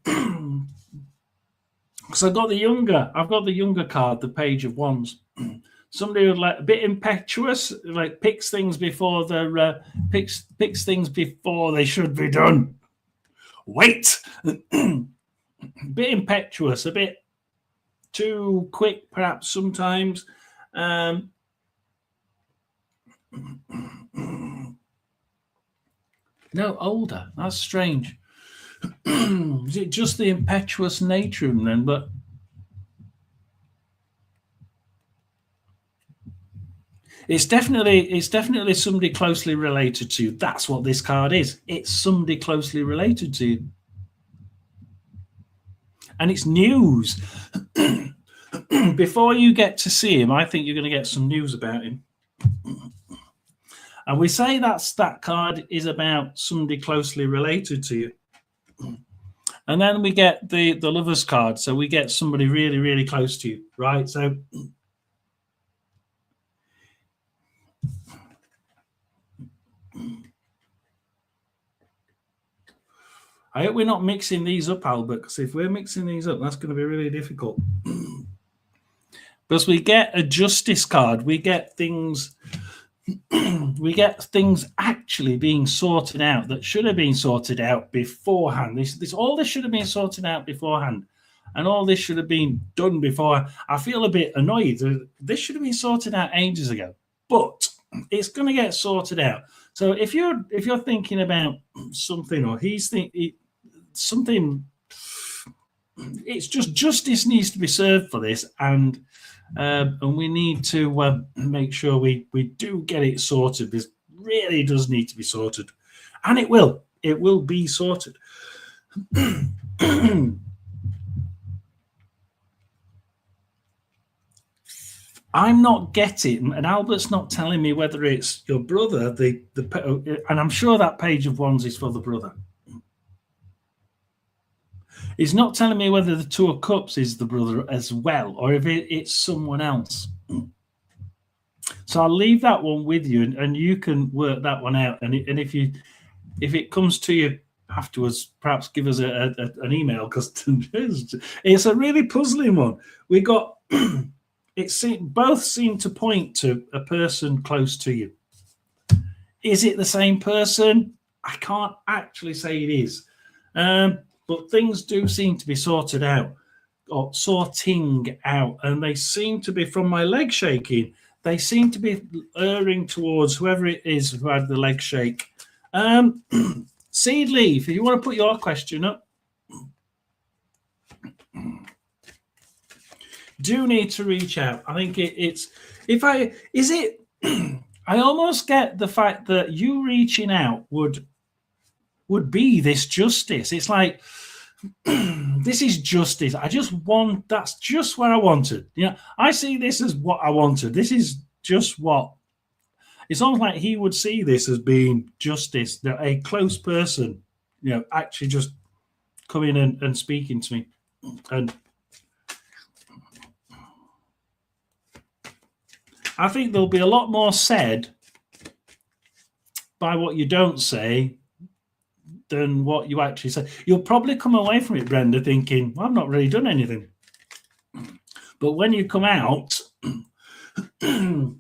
Because I've got the younger card, the Page of Wands. Somebody who's like a bit impetuous, like picks things before picks things before they should be done. Wait, a bit impetuous, a bit too quick, perhaps sometimes. No, older. That's strange. Is it just the impetuous nature of them then? But it's definitely somebody closely related to you. That's what this card is. It's somebody closely related to you. And it's news. Before you get to see him, I think you're going to get some news about him. And we say that card is about somebody closely related to you. And then we get the lover's card. So we get somebody really, really close to you, right? So I hope we're not mixing these up, Albert, because if we're mixing these up, that's going to be really difficult. Because we get a justice card, we get things actually being sorted out that should have been sorted out beforehand. All this should have been sorted out beforehand, and all this should have been done before. I feel a bit annoyed. This should have been sorted out ages ago, but it's going to get sorted out. So if you're thinking about something, or he's thinking something, it's just justice needs to be served for this, and we need to make sure we do get it sorted. This really does need to be sorted, and it will be sorted. I'm not getting, and Albert's not telling me whether it's your brother, and I'm sure that page of wands is for the brother. He's not telling me whether the Two of Cups is the brother as well, or if it's someone else. So I'll leave that one with you, and you can work that one out. And if it comes to you afterwards, perhaps give us an email, because it's a really puzzling one. We got both seem to point to a person close to you. Is it the same person? I can't actually say it is. But things do seem to be sorted out, or sorting out, and they seem to be, from my leg shaking, they seem to be erring towards whoever it is who had the leg shake. Seed Leaf, if you want to put your question up, do need to reach out. I think I almost get the fact that you reaching out would be this justice. It's like, this is justice. That's just what I wanted. I see this as what I wanted. This is just what, it's almost like he would see this as being justice, that a close person, actually just coming and speaking to me. And I think there'll be a lot more said by what you don't say than what you actually say. You'll probably come away from it, Brenda, thinking, well, I've not really done anything. But when you come out, you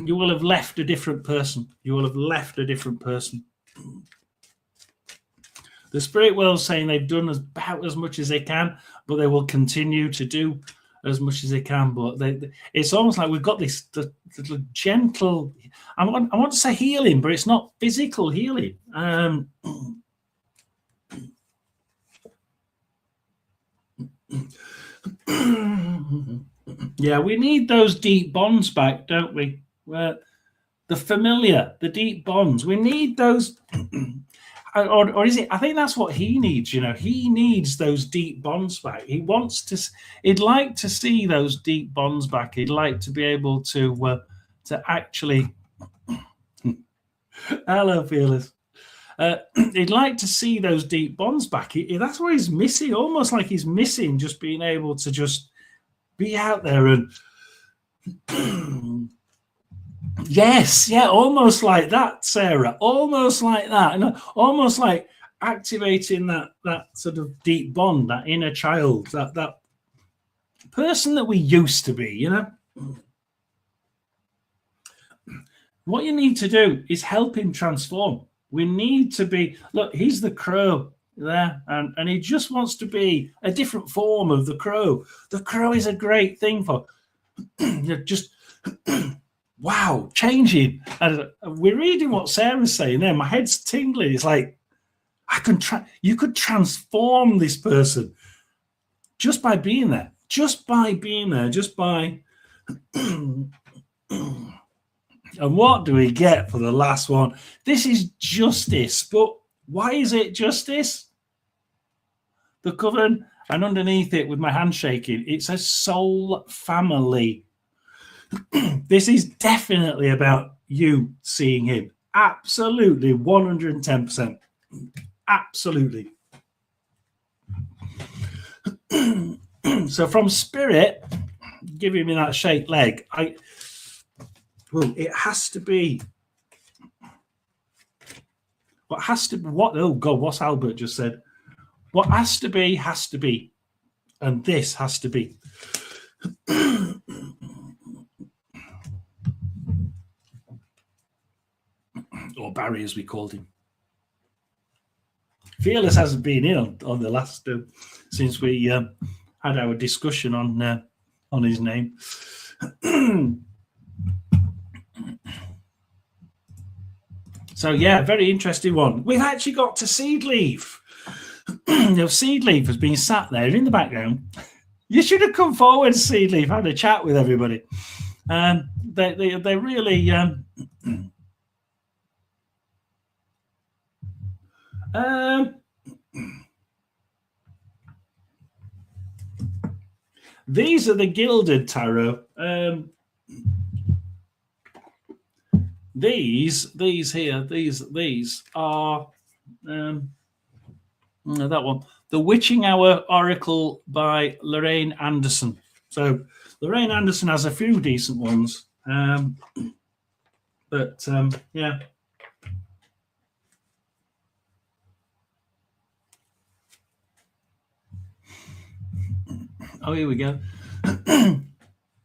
will have left a different person. You will have left a different person. The spirit world's saying they've done about as much as they can, but they will continue to do as much as they can. But it's almost like we've got this the gentle, I want to say healing, but it's not physical healing. Yeah, we need those deep bonds back, don't we? The familiar, the deep bonds. We need those. Or is it? I think that's what he needs. He needs those deep bonds back. He'd like to see those deep bonds back. He'd like to be able to actually. Hello, Fearless. He'd like to see those deep bonds back. That's what he's missing. Almost like he's missing just being able to just be out there and. Yes, yeah, almost like that, Sarah. Almost like that, and almost like activating that sort of deep bond, that inner child, that person that we used to be. What you need to do is help him transform. We need to be. Look, he's the crow there, and he just wants to be a different form of the crow. The crow is a great thing for just. Wow, changing. We're reading what Sarah's saying there. My head's tingling. It's like you could transform this person just by being there. Just by being there. Just by. And what do we get for the last one? This is justice. But why is it justice? The coven, and underneath it with my hand shaking, it says soul family. This is definitely about you seeing him. Absolutely, 110%. Absolutely. So from Spirit giving me that shaped leg, it has to be. Oh God, what's Albert just said? What has to be, and this has to be. Or Barry, as we called him. Fearless hasn't been in on the last since we had our discussion on his name. So yeah, very interesting one. We've actually got to Seed Leaf. Seed Leaf has been sat there in the background. You should have come forward, Seed Leaf, had a chat with everybody. They really. These are the gilded tarot. These here, these are that one. The Witching Hour Oracle by Lorraine Anderson. So Lorraine Anderson has a few decent ones. But yeah. Oh, here we go.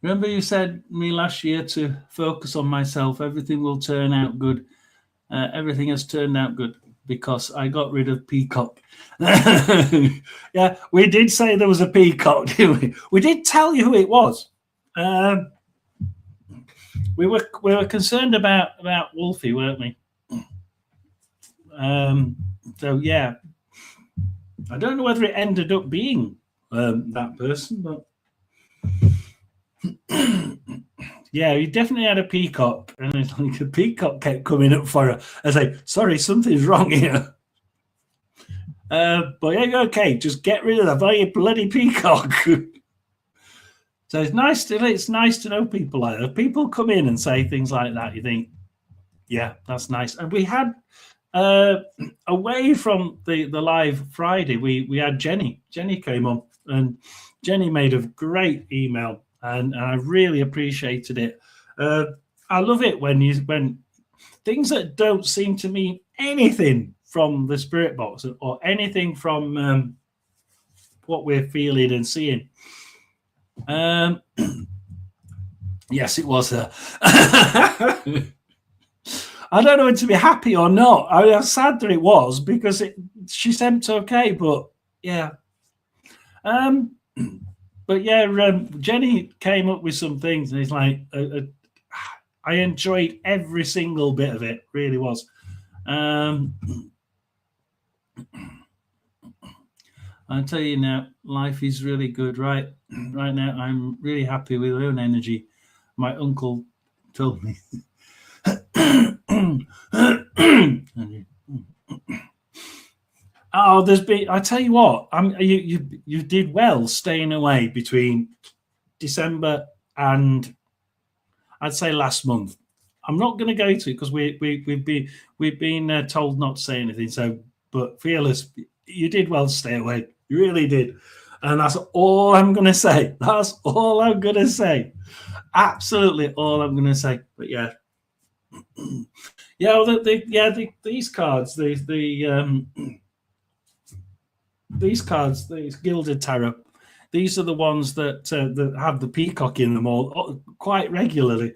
Remember you said me last year to focus on myself. Everything will turn out good. Everything has turned out good because I got rid of Peacock. Yeah, we did say there was a Peacock, didn't we? We did tell you who it was. We were concerned about Wolfie, weren't we? So yeah, I don't know whether it ended up being that person, but yeah, he definitely had a peacock, and it's like a peacock kept coming up for her. I was like, sorry, something's wrong here. But yeah, okay, just get rid of that bloody peacock. So it's nice to know people like that. People come in and say things like that. You think, yeah, that's nice. And we had away from the live Friday, we had Jenny. Jenny came on, and Jenny made a great email, and I really appreciated it. I love it when things that don't seem to mean anything from the spirit box or anything from what we're feeling and seeing. Yes, it was her. I don't know whether to be happy or not. I was sad that it was because she seemed okay, but yeah. But yeah, Jenny came up with some things, and it's like I enjoyed every single bit of it. Really was. I'll tell you now, life is really good. Right now, I'm really happy with my own energy. My uncle told me. Oh, there's been. I tell you what, you did well staying away between December and I'd say last month. I'm not going to go to it because we've been told not to say anything. So, but Fearless, you did well to stay away. You really did, and that's all I'm going to say. That's all I'm going to say. Absolutely all I'm going to say. But yeah. Yeah, these cards, these cards, these gilded tarot, these are the ones that have the peacock in them all quite regularly.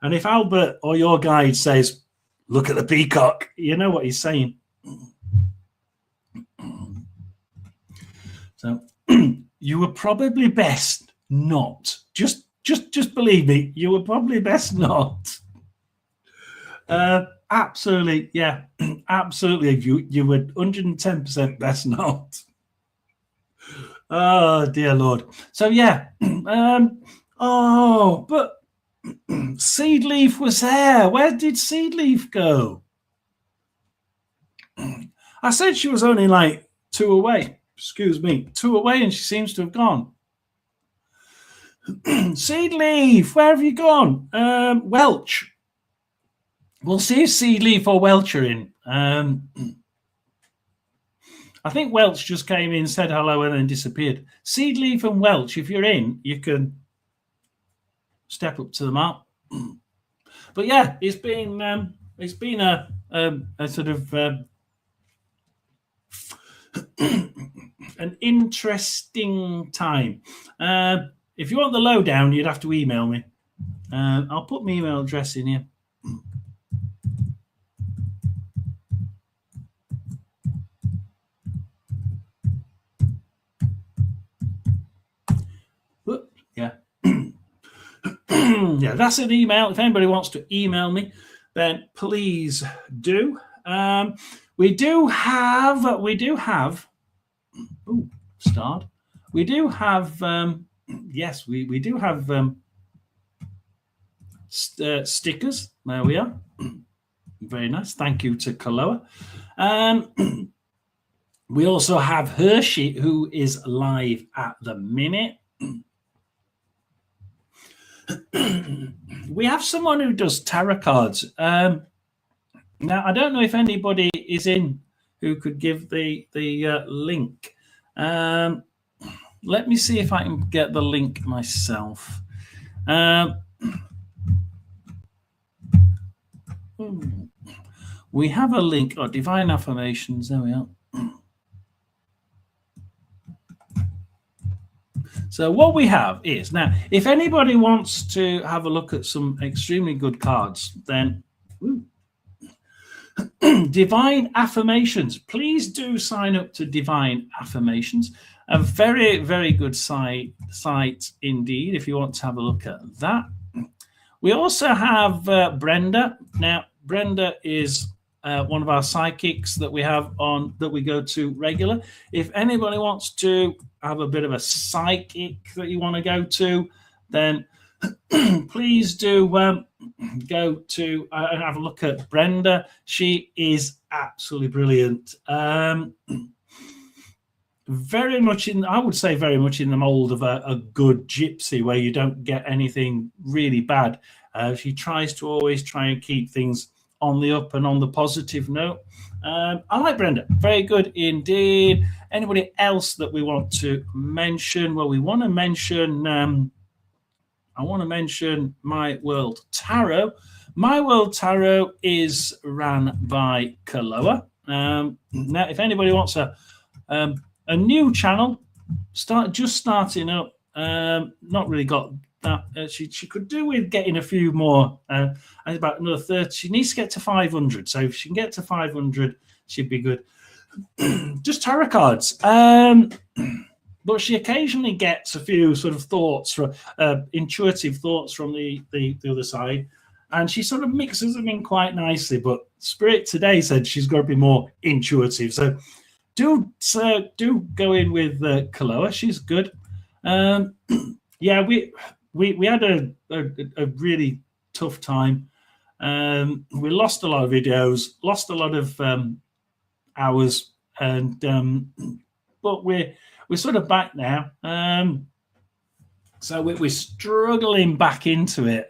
And if Albert or your guide says, "Look at the peacock," you know what he's saying. So you were probably best not. Just believe me, you were probably best not. Absolutely, yeah, absolutely. You were 110% best not. Oh dear Lord. So yeah. But Seed Leaf was there. Where did Seed Leaf go? I said she was only like 2 away. Excuse me, 2 away, and she seems to have gone. Seed Leaf, where have you gone? Welch. We'll see if Seed Leaf or Welch are in. I think Welch just came in, said hello, and then disappeared. Seedleaf and Welch, if you're in, you can step up to the mark. But yeah, it's been a sort of an interesting time. If you want the lowdown, you'd have to email me. I'll put my email address in here. Yeah. Yeah, that's an email. If anybody wants to email me, then please do. We do have. Oh, start. We do have. Yes, we do have stickers. There we are. Very nice. Thank you to Kaloa. We also have Hershey, who is live at the minute. We have someone who does tarot cards. Now, I don't know if anybody is in who could give the link. Let me see if I can get the link myself. We have a link. Oh, Divine Affirmations. There we are. So what we have is, now, if anybody wants to have a look at some extremely good cards, then Divine Affirmations. Please do sign up to Divine Affirmations. A very, very good site indeed, if you want to have a look at that. We also have Brenda. Now, Brenda is one of our psychics that we have on, that we go to regular. If anybody wants to have a bit of a psychic that you want to go to, then please do go to and have a look at Brenda. She is absolutely brilliant. Very much in, I would say, very much in the mold of a good gypsy, where you don't get anything really bad. She tries to always try and keep things on the up and on the positive note. I like Brenda. Very good indeed. Anybody else that we want to mention? Well, we want to mention, I want to mention My World Tarot. My World Tarot is ran by Kaloa. Now, if anybody wants a new channel, just starting up, not really got that. She could do with getting a few more. About another 30. She needs to get to 500. So if she can get to 500, she'd be good. Just tarot cards. But she occasionally gets a few sort of thoughts, from intuitive thoughts from the other side, and she sort of mixes them in quite nicely. But Spirit today said she's got to be more intuitive. So do go in with Kaloa. She's good. Yeah, we had a really tough time. We lost a lot of videos, lost a lot of hours, and but we're sort of back now. So we're struggling back into it.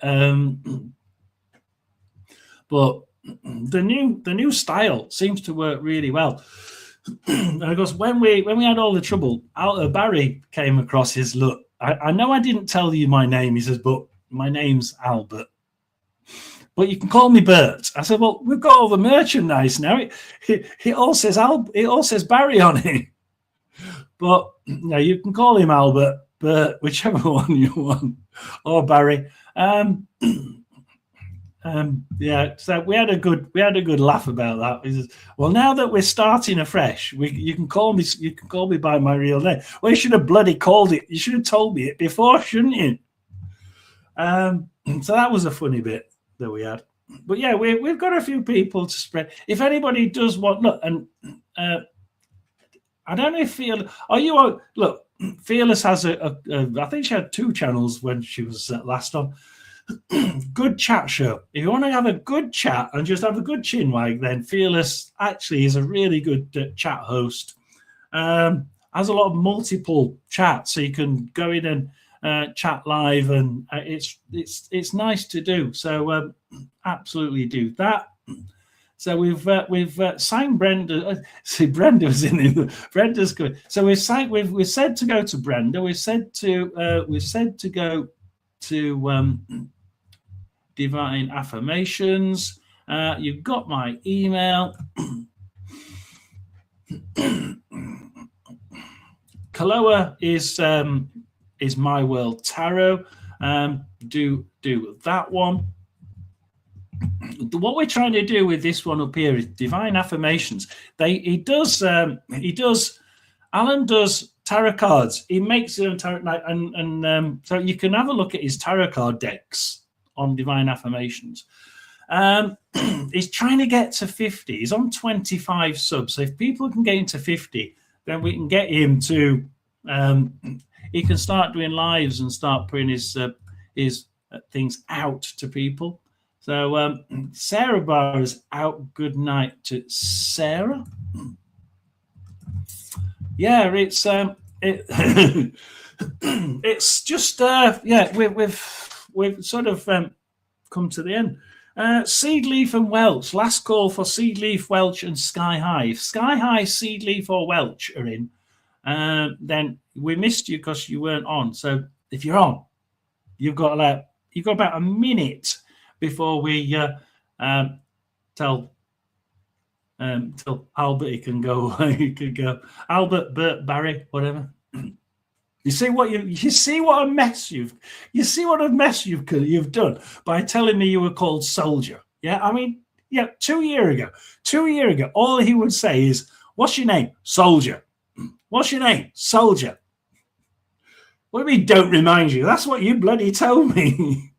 But the new style seems to work really well. And of course, when we had all the trouble, Barry came across his look. I know I didn't tell you my name. He says, but my name's Albert. But you can call me Bert. I said, well, we've got all the merchandise now. It all says it all says Barry on it. But yeah, you can call him Albert, Bert, whichever one you want, or Barry. Yeah, so we had a good laugh about that. He says, well, now that we're starting afresh, you can call me by my real name. Well, you should have bloody called it. You should have told me it before, shouldn't you? So that was a funny bit that we had. But yeah, we've got a few people to spread. If anybody does want, look, and I don't know if look, Fearless has I think she had 2 channels when she was last on. Good chat show. If you want to have a good chat and just have a good chinwag, then Fearless actually is a really good chat host. Has a lot of multiple chats, so you can go in and chat live, and it's nice to do. So absolutely do that. So we've signed Brenda. See, Brenda was in. Brenda's good. So we've said to go to Brenda. We've said to go to Divine Affirmations. You've got my email. Kaloa is My World Tarot. Do that one. What we're trying to do with this one up here is Divine Affirmations. Alan does tarot cards. He makes it on tarot, and so you can have a look at his tarot card decks on Divine Affirmations. He's trying to get to 50. He's on 25 subs. So if people can get into 50, then we can get him to. He can start doing lives and start putting his things out to people. So Sarah Barr is out. Good night to Sarah. Yeah, it's it's just we've sort of come to the end. Seedleaf and Welch. Last call for Seedleaf, Welch, and Sky High. If Sky High, Seedleaf, or Welch are in, then we missed you because you weren't on. So if you're on, you've got about a minute before we tell Albert he can go. He could go. Albert, Bert, Barry, whatever. You see what a mess you've done by telling me you were called Soldier. Yeah, I mean, yeah, 2 years ago, all he would say is, "What's your name? Soldier. What's your name? Soldier." What do you mean? Don't remind you? That's what you bloody told me.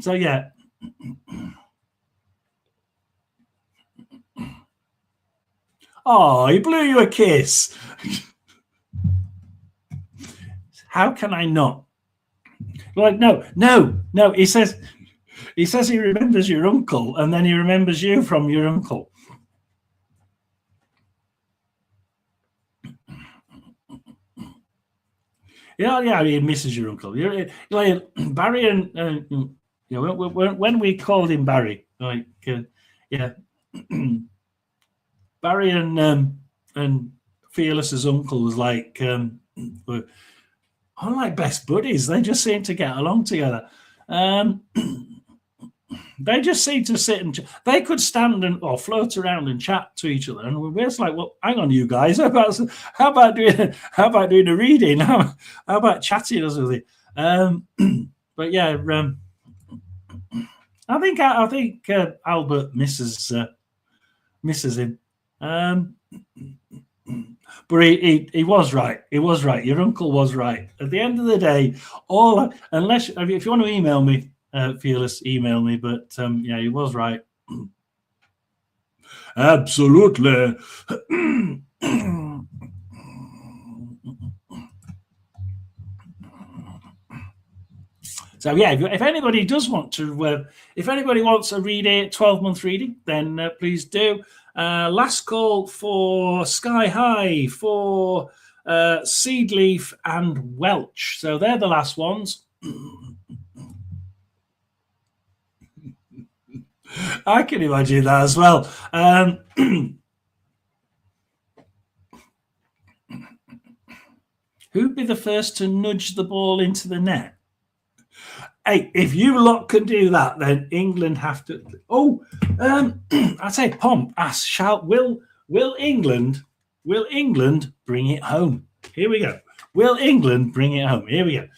So yeah. Oh, he blew you a kiss. How can I not? Like, no. He says he remembers your uncle, and then he remembers you from your uncle. Yeah, he misses your uncle. You're like Barry and when we called him Barry, like Barry and Fearless's uncle was like were like best buddies. They just seem to get along together. They just seem to sit and they could stand or float around and chat to each other. And we're just like, well, hang on, you guys. How about doing a reading? How about chatting or something? But yeah, I think Albert misses him. But he was right. He was right. Your uncle was right. At the end of the day, if you want to email me, Fearless, email me. But yeah, he was right. Absolutely. So yeah, if anybody does want to, if anybody wants a 12-month reading, then please do. Last call for Sky High, for Seedleaf and Welch. So they're the last ones. I can imagine that as well. Who'd be the first to nudge the ball into the net? Hey, if you lot can do that, then England have to. Oh, I'd say Pomp asks, will England bring it home? Here we go. Will England bring it home? Here we go.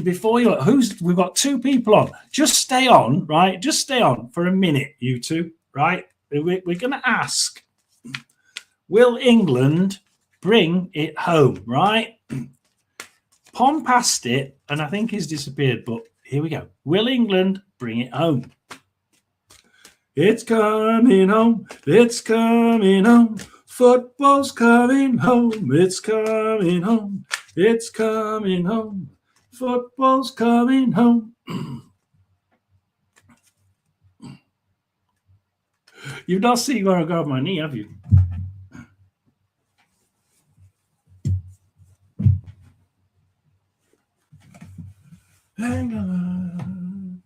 Before we've got two people on. Just stay on, right? Just stay on for a minute, you two, right? We're going to ask, will England bring it home, right? Pomp asked it, and I think he's disappeared, but here we go. Will England bring it home? It's coming home. It's coming home. Football's coming home. It's coming home. It's coming home. Football's coming home. You've not seen where I got my knee, have you? Hang on.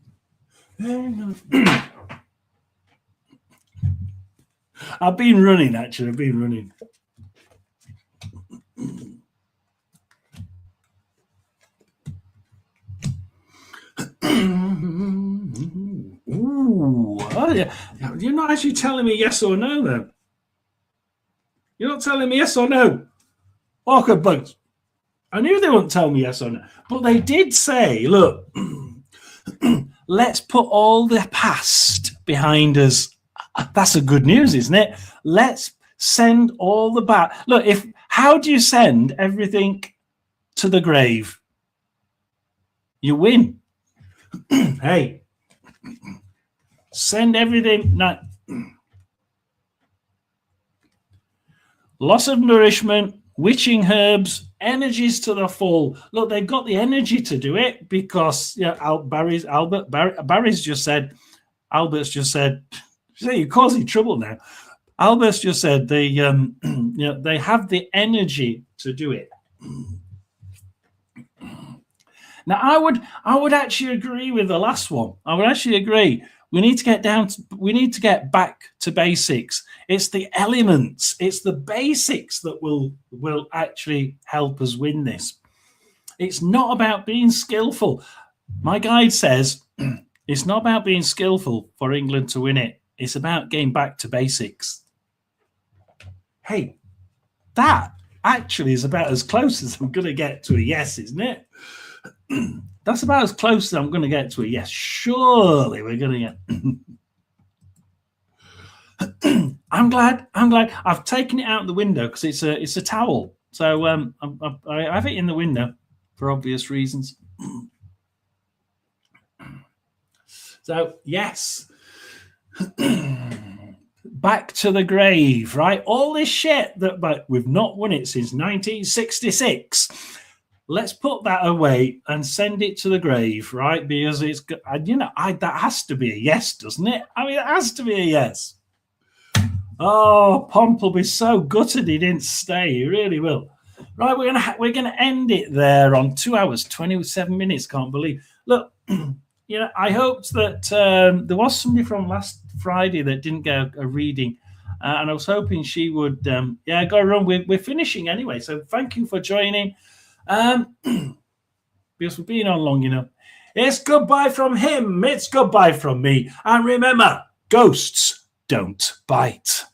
I've been running, actually. I've been running. Ooh, oh, yeah. You're not actually telling me yes or no, though. You're not telling me yes or no. Orchid bugs. I knew they wouldn't tell me yes or no. But they did say, look, let's put all the past behind us. That's a good news, isn't it? Let's send all the bad. Look, how do you send everything to the grave? You win. Hey, send everything. No. Loss of nourishment, witching herbs, energies to the full. Look, they've got the energy to do it because Barry's just said, see, you're causing trouble now. Albert's just said they they have the energy to do it. Now, I would actually agree with the last one. I would actually agree. We need to get back to basics. It's the elements, it's the basics that will actually help us win this. It's not about being skillful. My guide says it's not about being skillful for England to win it. It's about getting back to basics. Hey, that actually is about as close as I'm going to get to a yes, isn't it? That's about as close as I'm going to get to a yes. Surely we're going to get. I'm glad. I've taken it out the window because it's a towel. So I have it in the window for obvious reasons. So yes, back to the grave, right? All this shit but we've not won it since 1966. Let's put that away and send it to the grave, right? Because it's, that has to be a yes, doesn't it? I mean, it has to be a yes. Oh, Pomp will be so gutted he didn't stay. He really will. Right, we're gonna end it there on 2 hours 27 minutes. Can't believe. Look, I hoped that there was somebody from last Friday that didn't get a reading, and I was hoping she would. Go run. We're finishing anyway, so thank you for joining. Because we've been on long enough. It's goodbye from him. It's goodbye from me. And remember, ghosts don't bite.